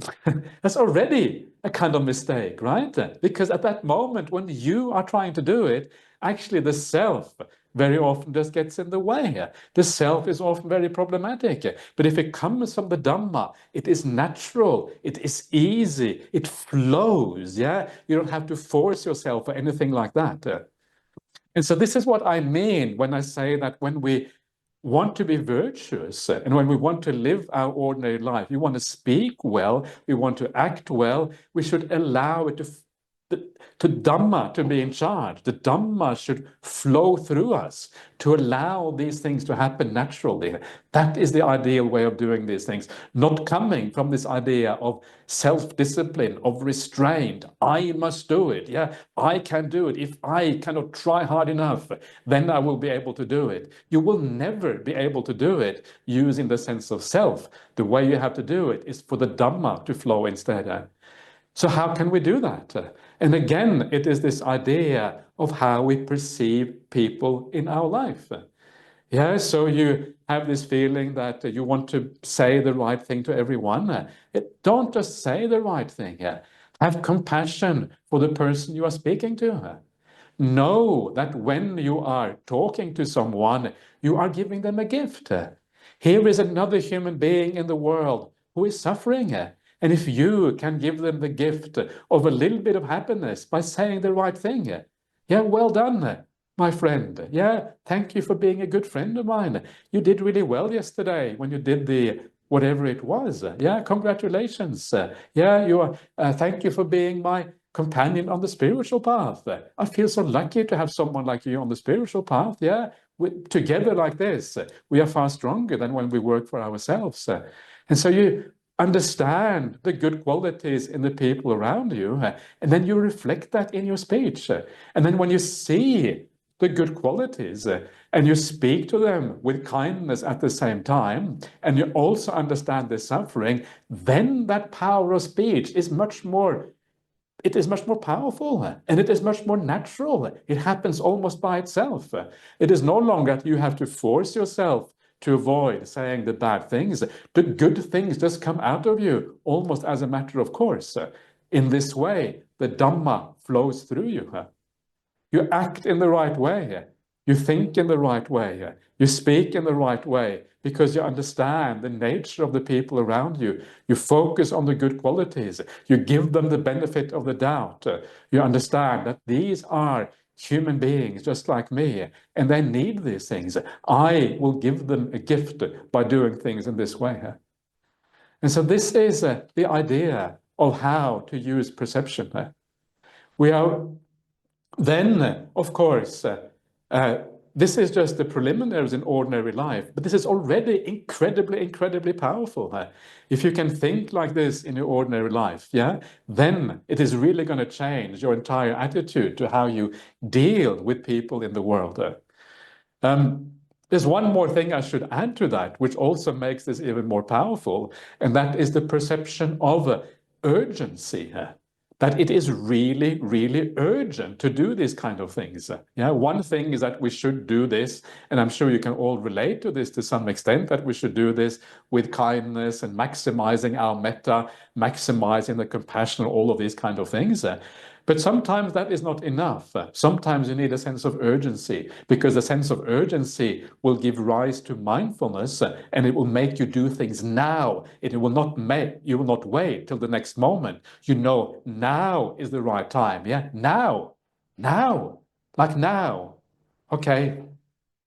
that's already a kind of mistake, right? Because at that moment when you are trying to do it, actually the self very often just gets in the way. The self is often very problematic. But if it comes from the Dhamma, it is natural, it is easy, it flows, yeah? You don't have to force yourself or anything like that. And so this is what I mean when I say that when we want to be virtuous and when we want to live our ordinary life, we want to speak well, we want to act well, we should allow it to Dhamma to be in charge. The Dhamma should flow through us to allow these things to happen naturally. That is the ideal way of doing these things, not coming from this idea of self-discipline, of restraint. I must do it. Yeah, I can do it. If I cannot try hard enough, then I will be able to do it. You will never be able to do it using the sense of self. The way you have to do it is for the Dhamma to flow instead. So how can we do that? And again, it is this idea of how we perceive people in our life. Yeah, so you have this feeling that you want to say the right thing to everyone. Don't just say the right thing. Have compassion for the person you are speaking to. Know that when you are talking to someone, you are giving them a gift. Here is another human being in the world who is suffering. And if you can give them the gift of a little bit of happiness by saying the right thing, yeah, well done, my friend. Yeah, thank you for being a good friend of mine. You did really well yesterday when you did the whatever it was. Yeah, congratulations. Yeah, thank you for being my companion on the spiritual path. I feel so lucky to have someone like you on the spiritual path. Yeah, together like this, we are far stronger than when we work for ourselves. And so you understand the good qualities in the people around you, and then you reflect that in your speech. And then when you see the good qualities and you speak to them with kindness at the same time, and you also understand their suffering, then that power of speech is much more powerful, and it is much more natural. It happens almost by itself. It is no longer that you have to force yourself to avoid saying the bad things. The good things just come out of you almost as a matter of course. In this way, the Dhamma flows through you. You act in the right way. You think in the right way. You speak in the right way because you understand the nature of the people around you. You focus on the good qualities. You give them the benefit of the doubt. You understand that these are human beings just like me, and they need these things. I will give them a gift by doing things in this way. And so this is the idea of how to use perception. We are Then, of course, this is just the preliminaries in ordinary life, but this is already incredibly, incredibly powerful. If you can think like this in your ordinary life, yeah, then it is really going to change your entire attitude to how you deal with people in the world. Um, there's one more thing I should add to that, which also makes this even more powerful, and that is the perception of urgency. That it is really, really urgent to do these kind of things. Yeah, one thing is that we should do this, and I'm sure you can all relate to this to some extent, that we should do this with kindness and maximizing our metta, maximizing the compassion, all of these kind of things. But sometimes that is not enough. Sometimes you need a sense of urgency, because a sense of urgency will give rise to mindfulness, and it will make you do things now. It will not make you will not wait till the next moment. You know, now is the right time. Yeah, now, like now. Okay,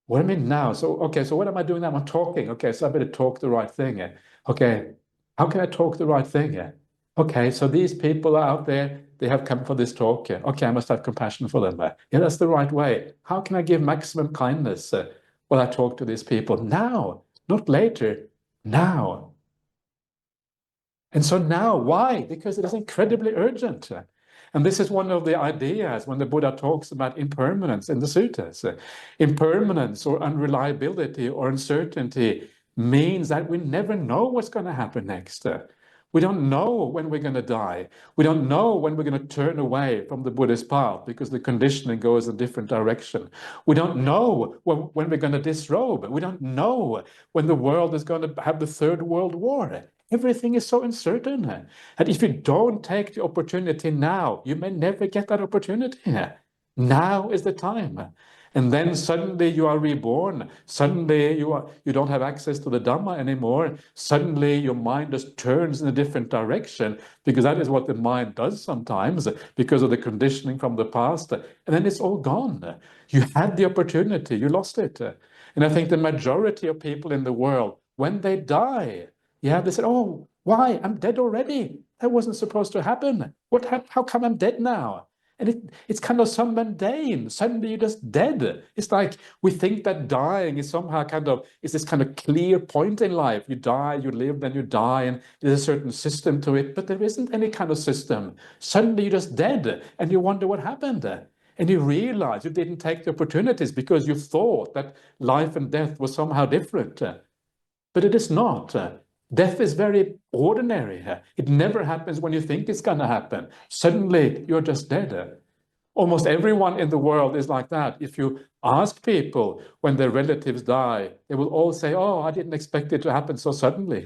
what do I mean now? So okay, so what am I doing now? I'm talking. Okay, so I better talk the right thing. Okay, how can I talk the right thing? Okay, so these people are out there, they have come for this talk. Okay, I must have compassion for them. Yeah, that's the right way. How can I give maximum kindness when I talk to these people? Now, not later, now. And so now, why? Because it is incredibly urgent. And this is one of the ideas when the Buddha talks about impermanence in the suttas. Impermanence or unreliability or uncertainty means that we never know what's going to happen next. We don't know when we're going to die. We don't know when we're going to turn away from the Buddhist path because the conditioning goes a different direction. We don't know when we're going to disrobe. We don't know when the world is going to have the Third World War. Everything is so uncertain. And if you don't take the opportunity now, you may never get that opportunity. Now is the time. And then suddenly you are reborn. Suddenly you don't have access to the Dhamma anymore. Suddenly your mind just turns in a different direction, because that is what the mind does sometimes because of the conditioning from the past. And then it's all gone. You had the opportunity, you lost it. And I think the majority of people in the world, when they die, yeah, they said, "Oh, why? I'm dead already. That wasn't supposed to happen. How come I'm dead now?" And it's kind of so mundane. Suddenly you're just dead. It's like we think that dying is somehow is this kind of clear point in life. You die, you live, then you die, and there's a certain system to it, but there isn't any kind of system. Suddenly you're just dead, and you wonder what happened. And you realize you didn't take the opportunities because you thought that life and death was somehow different. But it is not. Death is very ordinary. It never happens when you think it's going to happen. Suddenly, you're just dead. Almost everyone in the world is like that. If you ask people when their relatives die, they will all say, "Oh, I didn't expect it to happen so suddenly."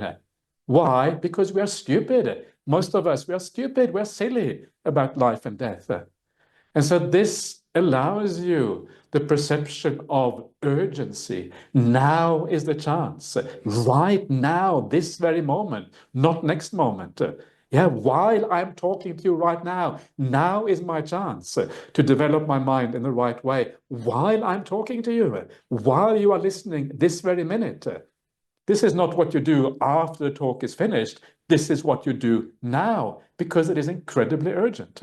Why? Because we are stupid. Most of us, we are stupid. We're silly about life and death. And so this allows you the perception of urgency. Now is the chance. Right now, this very moment, not next moment. Yeah, while I'm talking to you right now is my chance to develop my mind in the right way. While I'm talking to you, while you are listening this very minute. This is not what you do after the talk is finished. This is what you do now, because it is incredibly urgent.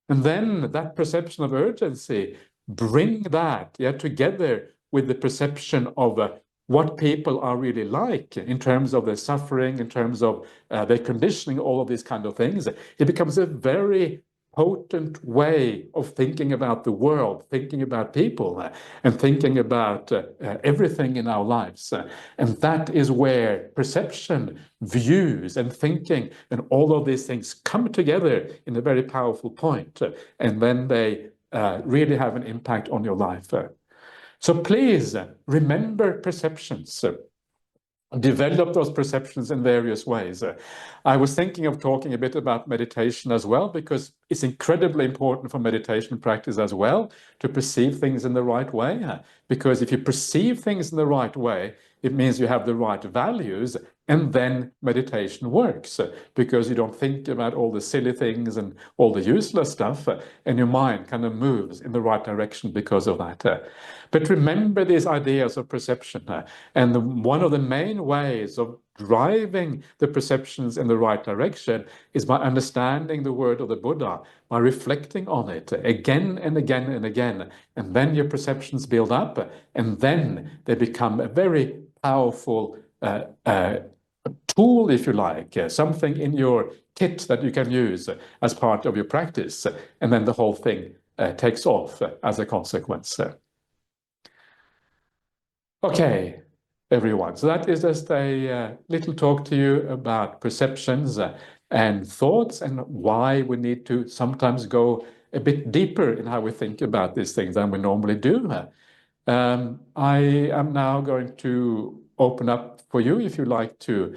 And then that perception of urgency, bring that together with the perception of what people are really like in terms of their suffering, in terms of their conditioning, all of these kind of things. It becomes a very potent way of thinking about the world, thinking about people, and thinking about everything in our lives. And that is where perception, views, and thinking, and all of these things come together in a very powerful point. And then they really have an impact on your life. So please remember perceptions. Develop those perceptions in various ways. I was thinking of talking a bit about meditation as well, because it's incredibly important for meditation practice as well to perceive things in the right way. Because if you perceive things in the right way, it means you have the right values, And then meditation works because you don't think about all the silly things and all the useless stuff, and your mind kind of moves in the right direction because of that. But remember these ideas of perception. And one of the main ways of driving the perceptions in the right direction is by understanding the word of the Buddha, by reflecting on it again and again and again. And then your perceptions build up, and then they become a very powerful tool, if you like, something in your kit that you can use as part of your practice, and then the whole thing takes off as a consequence. Okay, everyone. So that is just a little talk to you about perceptions and thoughts and why we need to sometimes go a bit deeper in how we think about these things than we normally do. I am now going to open up for you if you like to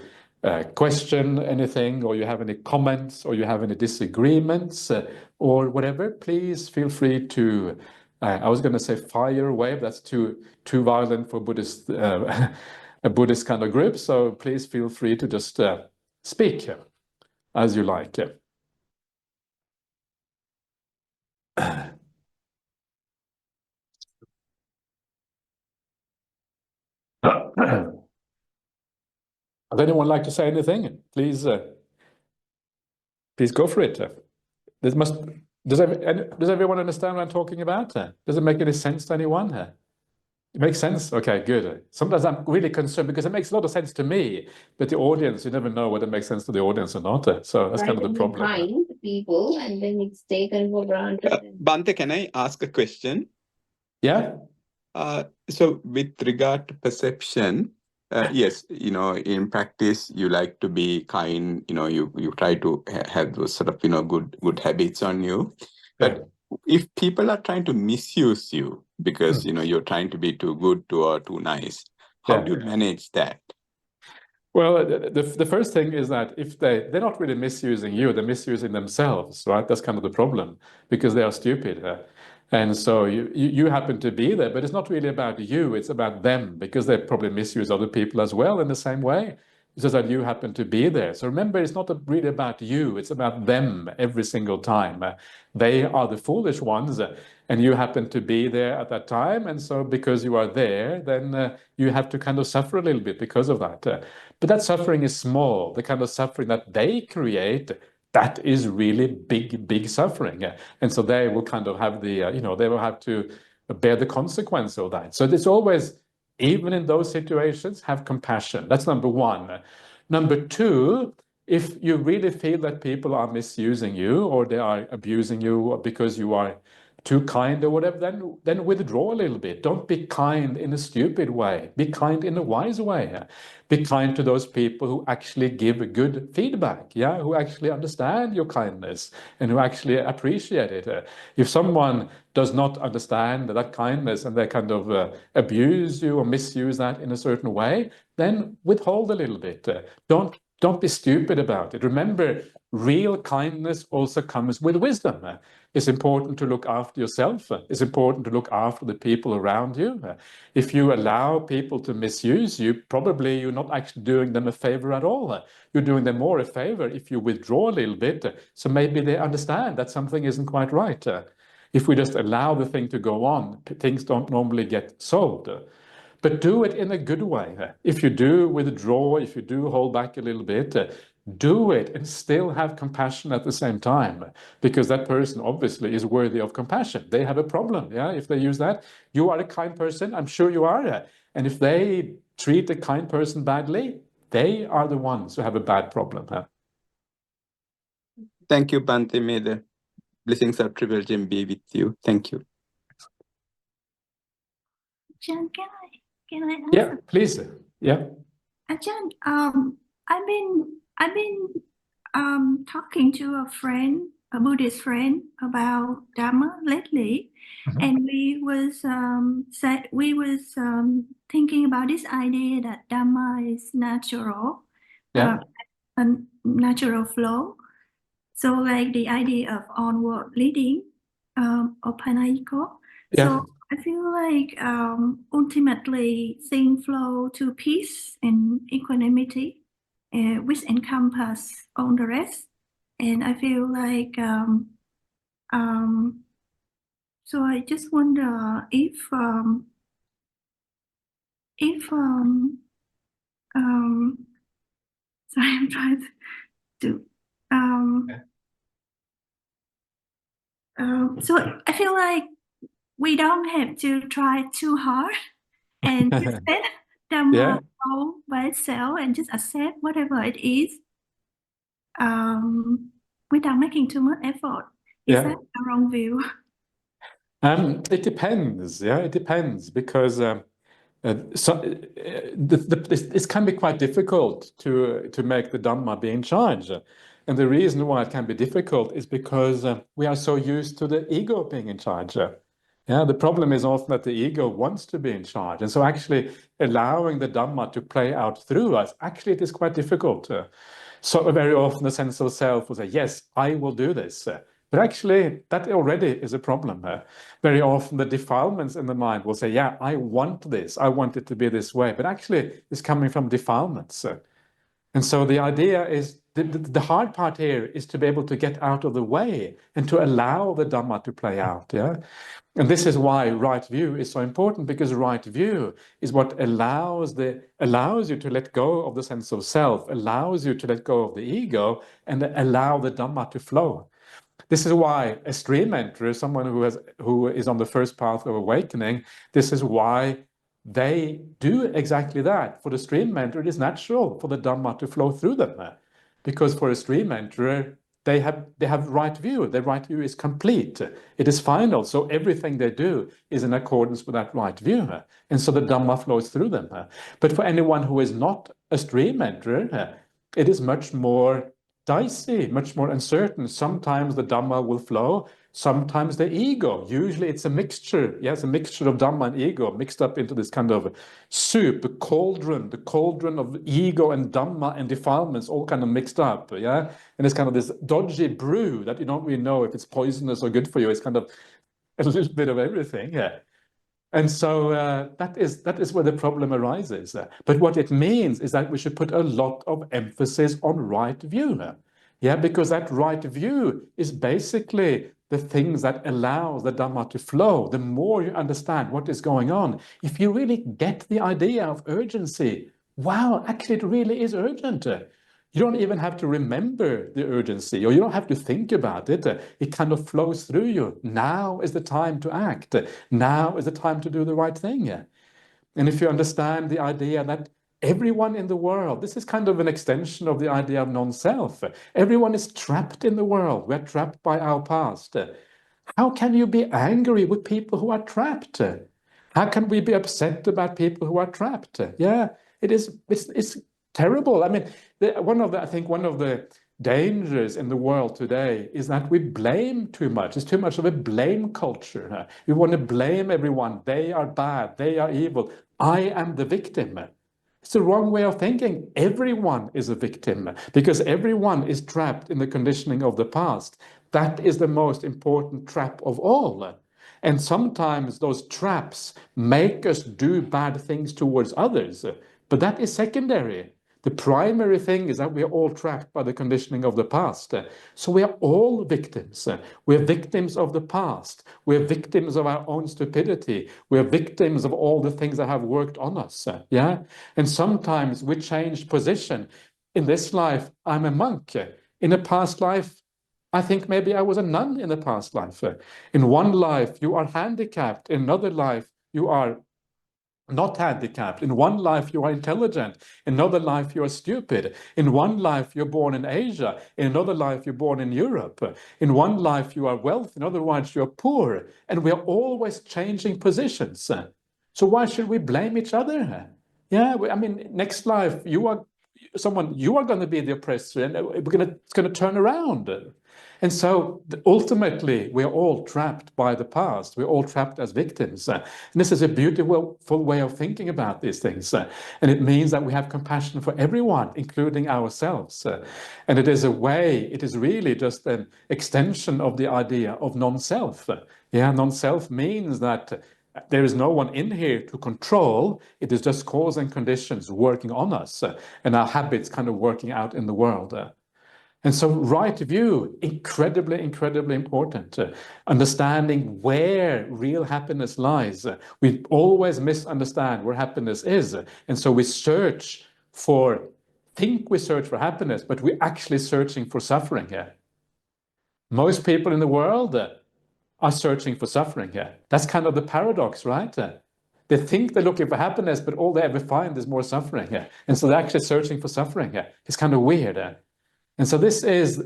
question anything, or you have any comments, or you have any disagreements, or whatever. Please feel free to. I was going to say fire away, but that's too violent for Buddhist a Buddhist kind of group. So please feel free to just speak as you like. Would anyone like to say anything? Please, please go for it. This must. Does everyone understand what I'm talking about? Does it make any sense to anyone? It makes sense? Okay, good. Sometimes I'm really concerned because it makes a lot of sense to me, but the audience, you never know whether it makes sense to the audience or not. So that's kind of the problem. Kind people, and then it's taken for granted. Bhante, can I ask a question? Yeah. So with regard to perception, yes, in practice, you like to be kind, you try to have those sort of, good habits on you. But if people are trying to misuse you because, you're trying to be too good or too nice, how do you manage that? Well, the first thing is that if they're not really misusing you, they're misusing themselves, right? That's kind of the problem, because they are stupid. And so you happen to be there, but it's not really about you, it's about them, because they probably misuse other people as well in the same way. It's just that you happen to be there. So remember, it's not really about you, it's about them every single time. They are the foolish ones, and you happen to be there at that time. And so because you are there, then you have to kind of suffer a little bit because of that. But that suffering is small. The kind of suffering that they create, that is really big suffering. And so they will kind of have the, they will have to bear the consequence of that. So it's always, even in those situations, have compassion. That's number one. Number two, if you really feel that people are misusing you, or they are abusing you because you are too kind or whatever, then withdraw a little bit. Don't be kind in a stupid way. Be kind in a wise way. Be kind to those people who actually give good feedback, who actually understand your kindness and who actually appreciate it. If someone does not understand that kindness and they kind of abuse you or misuse that in a certain way, then withhold a little bit. Don't be stupid about it. Remember, real kindness also comes with wisdom. It's important to look after yourself. It's important to look after the people around you. If you allow people to misuse you, probably you're not actually doing them a favor at all. You're doing them more a favor if you withdraw a little bit, so maybe they understand that something isn't quite right. If we just allow the thing to go on, things don't normally get solved. But do it in a good way. If you do withdraw, if you do hold back a little bit, do it and still have compassion at the same time, because that person obviously is worthy of compassion. They have a problem, if they use that. You are a kind person, I'm sure you are. And if they treat a kind person badly, they are the ones who have a bad problem. Thank you, Bhante. May the blessings of Triple Gem be with you. Thank you. Ajahn, can I ask? Yeah, please. Yeah. Ajahn, I've been talking to a friend, a Buddhist friend, about Dharma lately, and we was thinking about this idea that Dharma is natural, a natural flow. So like the idea of onward leading, or panaiko. So I feel like ultimately things flow to peace and equanimity. which encompass all the rest. And I feel like so I just wonder if sorry, I'm trying to so I feel like we don't have to try too hard and just let Dhamma go by itself and just accept whatever it is without making too much effort. Is that a wrong view? It depends. Yeah, it depends because this can be quite difficult to make the Dhamma be in charge. And the reason why it can be difficult is because we are so used to the ego being in charge. Yeah, the problem is often that the ego wants to be in charge. And so actually allowing the Dhamma to play out through us, actually it is quite difficult. So very often the sense of self will say, yes, I will do this. But actually, that already is a problem. Very often the defilements in the mind will say, yeah, I want this. I want it to be this way. But actually, it's coming from defilements. And so the idea is, the hard part here is to be able to get out of the way and to allow the Dhamma to play out. Yeah. And this is why right view is so important, because right view is what allows you to let go of the sense of self, allows you to let go of the ego, and allow the Dhamma to flow. This is why a stream enterer, someone who is on the first path of awakening, this is why they do exactly that. For the stream enterer, it is natural for the Dhamma to flow through them, because for a stream enterer, they have right view. Their right view is complete. It is final. So everything they do is in accordance with that right view. And so the Dhamma flows through them. But for anyone who is not a stream enterer, it is much more dicey, much more uncertain. Sometimes the Dhamma will flow, sometimes the ego. Usually it's a mixture. Yes, a mixture of Dhamma and ego mixed up into this kind of soup, the cauldron of ego and Dhamma and defilements all kind of mixed up. Yeah, and it's kind of this dodgy brew that you don't really know if it's poisonous or good for you. It's kind of a little bit of everything. Yeah. And so that is where the problem arises. But what it means is that we should put a lot of emphasis on right view. Yeah, because that right view is basically the things that allows the Dhamma to flow. The more you understand what is going on, if you really get the idea of urgency, wow, actually it really is urgent. You don't even have to remember the urgency, or you don't have to think about it. It kind of flows through you. Now is the time to act. Now is the time to do the right thing. And if you understand the idea that everyone in the world, this is kind of an extension of the idea of non-self. Everyone is trapped in the world. We're trapped by our past. How can you be angry with people who are trapped? How can we be upset about people who are trapped? Yeah, it's terrible. I mean, I think one of the dangers in the world today is that we blame too much. It's too much of a blame culture. We want to blame everyone. They are bad. They are evil. I am the victim. It's the wrong way of thinking. Everyone is a victim because everyone is trapped in the conditioning of the past. That is the most important trap of all. And sometimes those traps make us do bad things towards others, but that is secondary. The primary thing is that we are all trapped by the conditioning of the past. So we are all victims. We're victims of the past. We're victims of our own stupidity. We're victims of all the things that have worked on us. Yeah. And sometimes we change position. In this life, I'm a monk. In a past life, I think maybe I was a nun in a past life. In one life, you are handicapped. In another life, you are not handicapped. In one life, you are intelligent. In another life, you are stupid. In one life, you're born in Asia. In another life, you're born in Europe. In one life, you are wealthy. In other words, you're poor. And we're always changing positions. So why should we blame each other? Yeah, I mean, next life, you are going to be the oppressor, and it's going to turn around. And so ultimately, we're all trapped by the past. We're all trapped as victims. And this is a beautiful way of thinking about these things. And it means that we have compassion for everyone, including ourselves. And it is really just an extension of the idea of non-self. Yeah, non-self means that There is no one in here to control. It is just cause and conditions working on us and our habits kind of working out in the world. And so right view, incredibly, incredibly important. Understanding where real happiness lies. We always misunderstand where happiness is. And so we search for, think we search for happiness, but we're actually searching for suffering here. Most people in the world are searching for suffering here. That's kind of the paradox, right? They think they're looking for happiness, but all they ever find is more suffering here. And so they're actually searching for suffering here. It's kind of weird. And so this is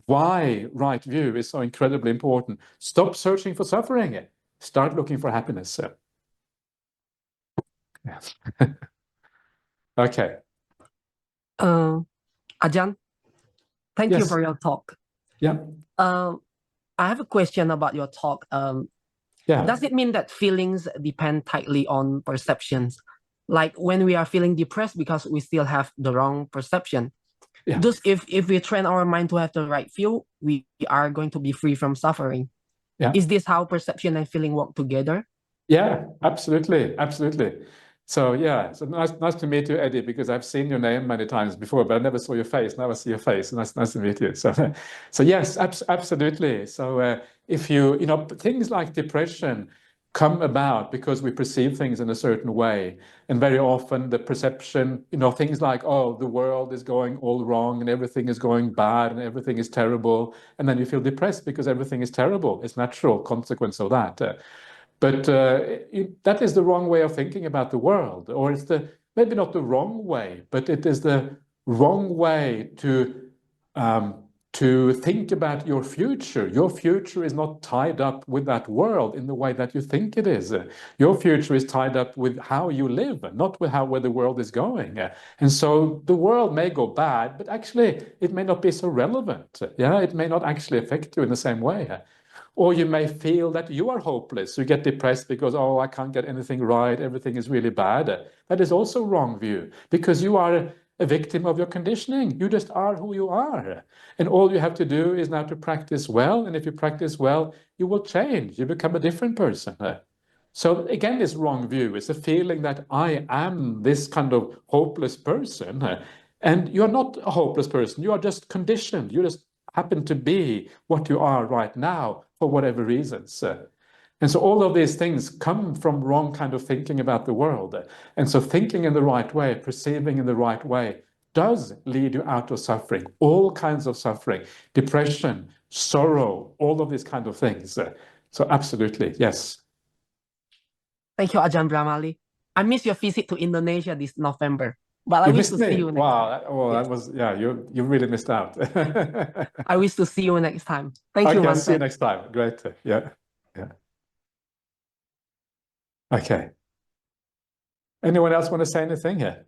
why right view is so incredibly important. Stop searching for suffering. Start looking for happiness. Yeah. Okay. Ajahn, thank you Yes. for your talk. Yeah. I have a question about your talk. Yeah. Does it mean that feelings depend tightly on perceptions? Like when we are feeling depressed because we still have the wrong perception. Yeah. Thus, if we train our mind to have the right view, we are going to be free from suffering. Yeah. Is this how perception and feeling work together? Yeah, absolutely, absolutely. So yeah, so nice to meet you, Eddie, because I've seen your name many times before, but I never saw your face. Now I see your face. Nice to meet you. So yes, absolutely. So if you know, things like depression come about because we perceive things in a certain way, and very often the perception, you know, things like, oh, the world is going all wrong and everything is going bad and everything is terrible, and then you feel depressed because everything is terrible. It's natural consequence of that. But that is the wrong way of thinking about the world, or it's maybe not the wrong way, but it is the wrong way to think about your future. Your future is not tied up with that world in the way that you think it is. Your future is tied up with how you live, not with where the world is going. And so the world may go bad, but actually it may not be so relevant. Yeah, it may not actually affect you in the same way. Or you may feel that you are hopeless. You get depressed because, oh, I can't get anything right. Everything is really bad. That is also wrong view, because you are a victim of your conditioning. You just are who you are. And all you have to do is now to practice well. And if you practice well, you will change. You become a different person. So again, this wrong view is a feeling that I am this kind of hopeless person. And you're not a hopeless person. You are just conditioned. You just happen to be what you are right now for whatever reasons. And so all of these things come from wrong kind of thinking about the world. And so thinking in the right way, perceiving in the right way, does lead you out of suffering, all kinds of suffering, depression, sorrow, all of these kind of things. So absolutely, yes. Thank you, Ajahn Brahmali. I miss your visit to Indonesia this November, but I You wish missed to see me. you next Wow. time. Oh, Yes. that was, yeah, you really missed out. I wish to see you next time. Thank you, Okay, I'll see you Manfred. next time. Great. Yeah. Okay. Anyone else want to say anything here?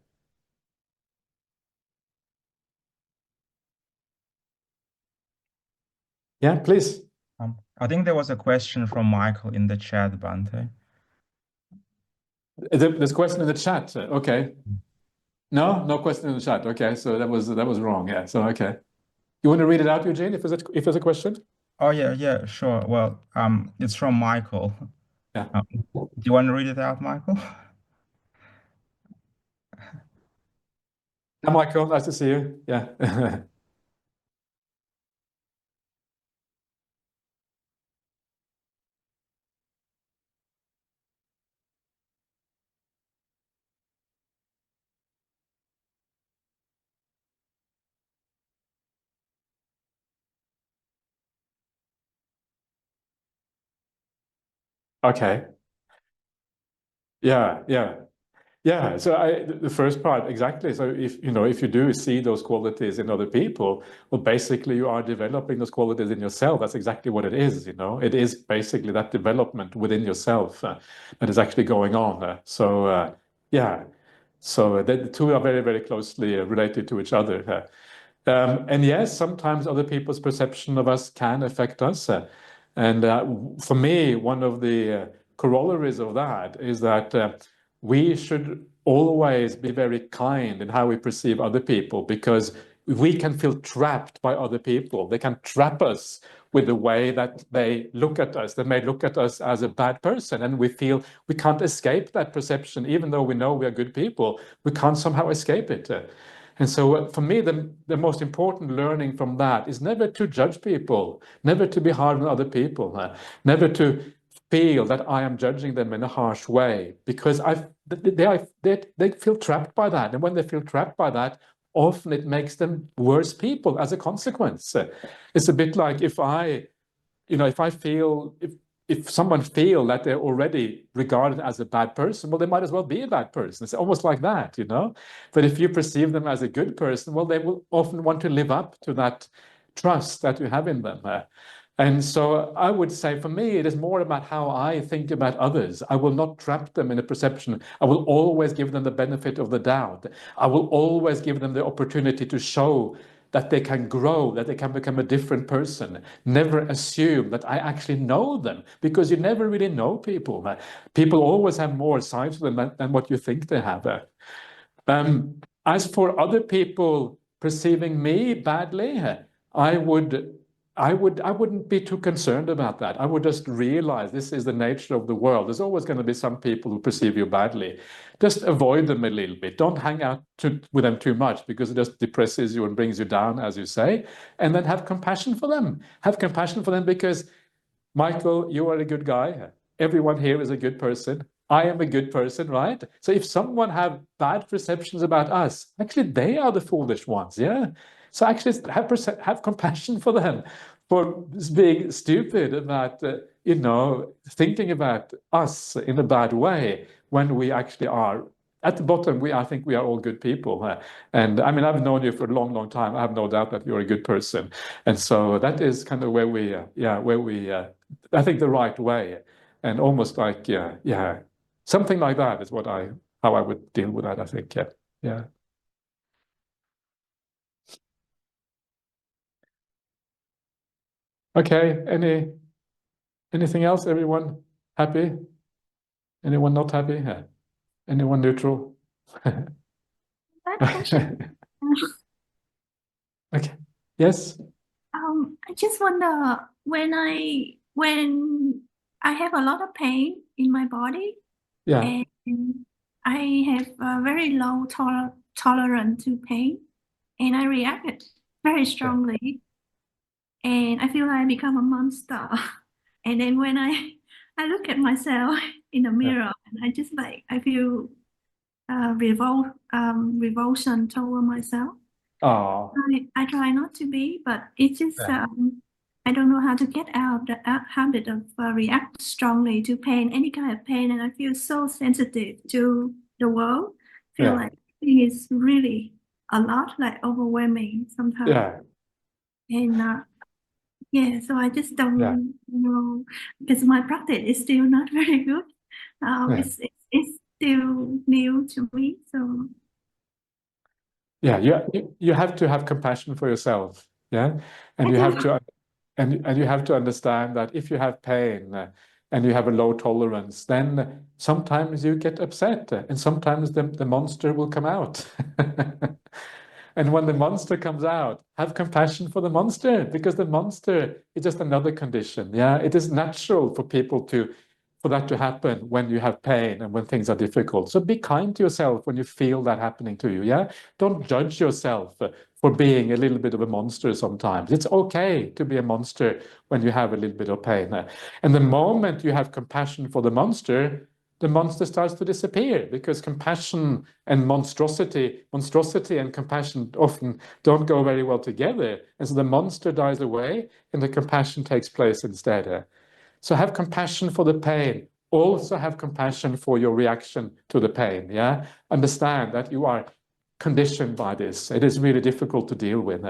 Yeah, please. I think there was a question from Michael in the chat, Bante. There's a question in the chat. Okay. No question in the chat. Okay, so that was wrong. Yeah. So okay. You want to read it out, Eugene, if there's a question? Oh yeah, sure. Well, it's from Michael. Yeah. Do you want to read it out, Michael? Hi, Michael. Nice to see you. Yeah. Okay. Yeah. So the first part, exactly. So if you do see those qualities in other people, well, basically you are developing those qualities in yourself. That's exactly what it is. It is basically that development within yourself that is actually going on. Yeah. So the two are very, very closely related to each other. And yes, sometimes other people's perception of us can affect us. And for me, one of the corollaries of that is that we should always be very kind in how we perceive other people, because we can feel trapped by other people. They can trap us with the way that they look at us. They may look at us as a bad person, and we feel we can't escape that perception, even though we know we are good people. We can't somehow escape it. And so for me, the most important learning from that is never to judge people, never to be hard on other people, never to feel that I am judging them in a harsh way, because they feel trapped by that. And when they feel trapped by that, often it makes them worse people as a consequence. It's a bit like if someone feel that they're already regarded as a bad person, well, they might as well be a bad person. It's almost like that, But if you perceive them as a good person, well, they will often want to live up to that trust that you have in them. And so I would say for me, it is more about how I think about others. I will not trap them in a perception. I will always give them the benefit of the doubt. I will always give them the opportunity to show that they can grow, that they can become a different person. Never assume that I actually know them, because you never really know people. People always have more sides to them than what you think they have. As for other people perceiving me badly, I wouldn't be too concerned about that. I would just realize this is the nature of the world. There's always going to be some people who perceive you badly. Just avoid them a little bit. Don't hang out with them too much, because it just depresses you and brings you down, as you say. And then have compassion for them. Have compassion for them because, Michael, you are a good guy. Everyone here is a good person. I am a good person, right? So if someone have bad perceptions about us, actually they are the foolish ones, yeah? So actually have compassion for them for being stupid about, thinking about us in a bad way, when we actually are. At the bottom, I think we are all good people. And I mean, I've known you for a long, long time. I have no doubt that you're a good person. And so that is kind of where we, I think the right way. And almost like, something like that is how I would deal with that, I think. Yeah. Okay, anything else? Everyone happy? Anyone not happy? Anyone neutral? That question. Okay. Yes. I just wonder when I have a lot of pain in my body, Yeah. and I have a very low tolerance to pain, and I react very strongly, and I feel like I become a monster. And then when I look at myself in the mirror, and I feel revulsion toward myself. Oh. I try not to be, but it's just I don't know how to get out of the habit of react strongly to pain, any kind of pain, and I feel so sensitive to the world. Feel like it is really a lot, like overwhelming sometimes. Yeah. And so I just don't know, because my practice is still not very good. It's still new to me, so. Yeah, you have to have compassion for yourself, yeah, and you have to and you have to understand that if you have pain and you have a low tolerance, then sometimes you get upset, and sometimes the monster will come out. And when the monster comes out, have compassion for the monster, because the monster is just another condition. Yeah, it is natural for people for that to happen when you have pain and when things are difficult. So be kind to yourself when you feel that happening to you. Yeah, don't judge yourself for being a little bit of a monster sometimes. It's okay to be a monster when you have a little bit of pain. And the moment you have compassion for the monster starts to disappear, because compassion and monstrosity and compassion often don't go very well together. And so the monster dies away and the compassion takes place instead. So have compassion for the pain. Also have compassion for your reaction to the pain. Yeah, understand that you are conditioned by this. It is really difficult to deal with.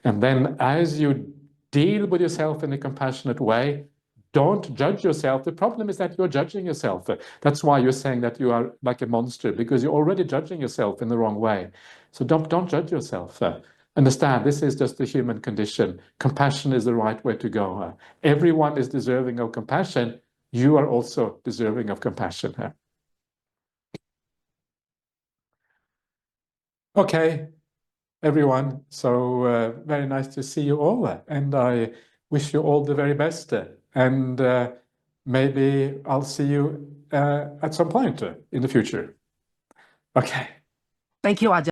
And then as you deal with yourself in a compassionate way, don't judge yourself. The problem is that you're judging yourself. That's why you're saying that you are like a monster, because you're already judging yourself in the wrong way. So don't judge yourself. Understand, this is just the human condition. Compassion is the right way to go. Everyone is deserving of compassion. You are also deserving of compassion. Okay, everyone. So very nice to see you all. And I wish you all the very best, and maybe I'll see you at some point in the future. Okay. Thank you, Ajahn.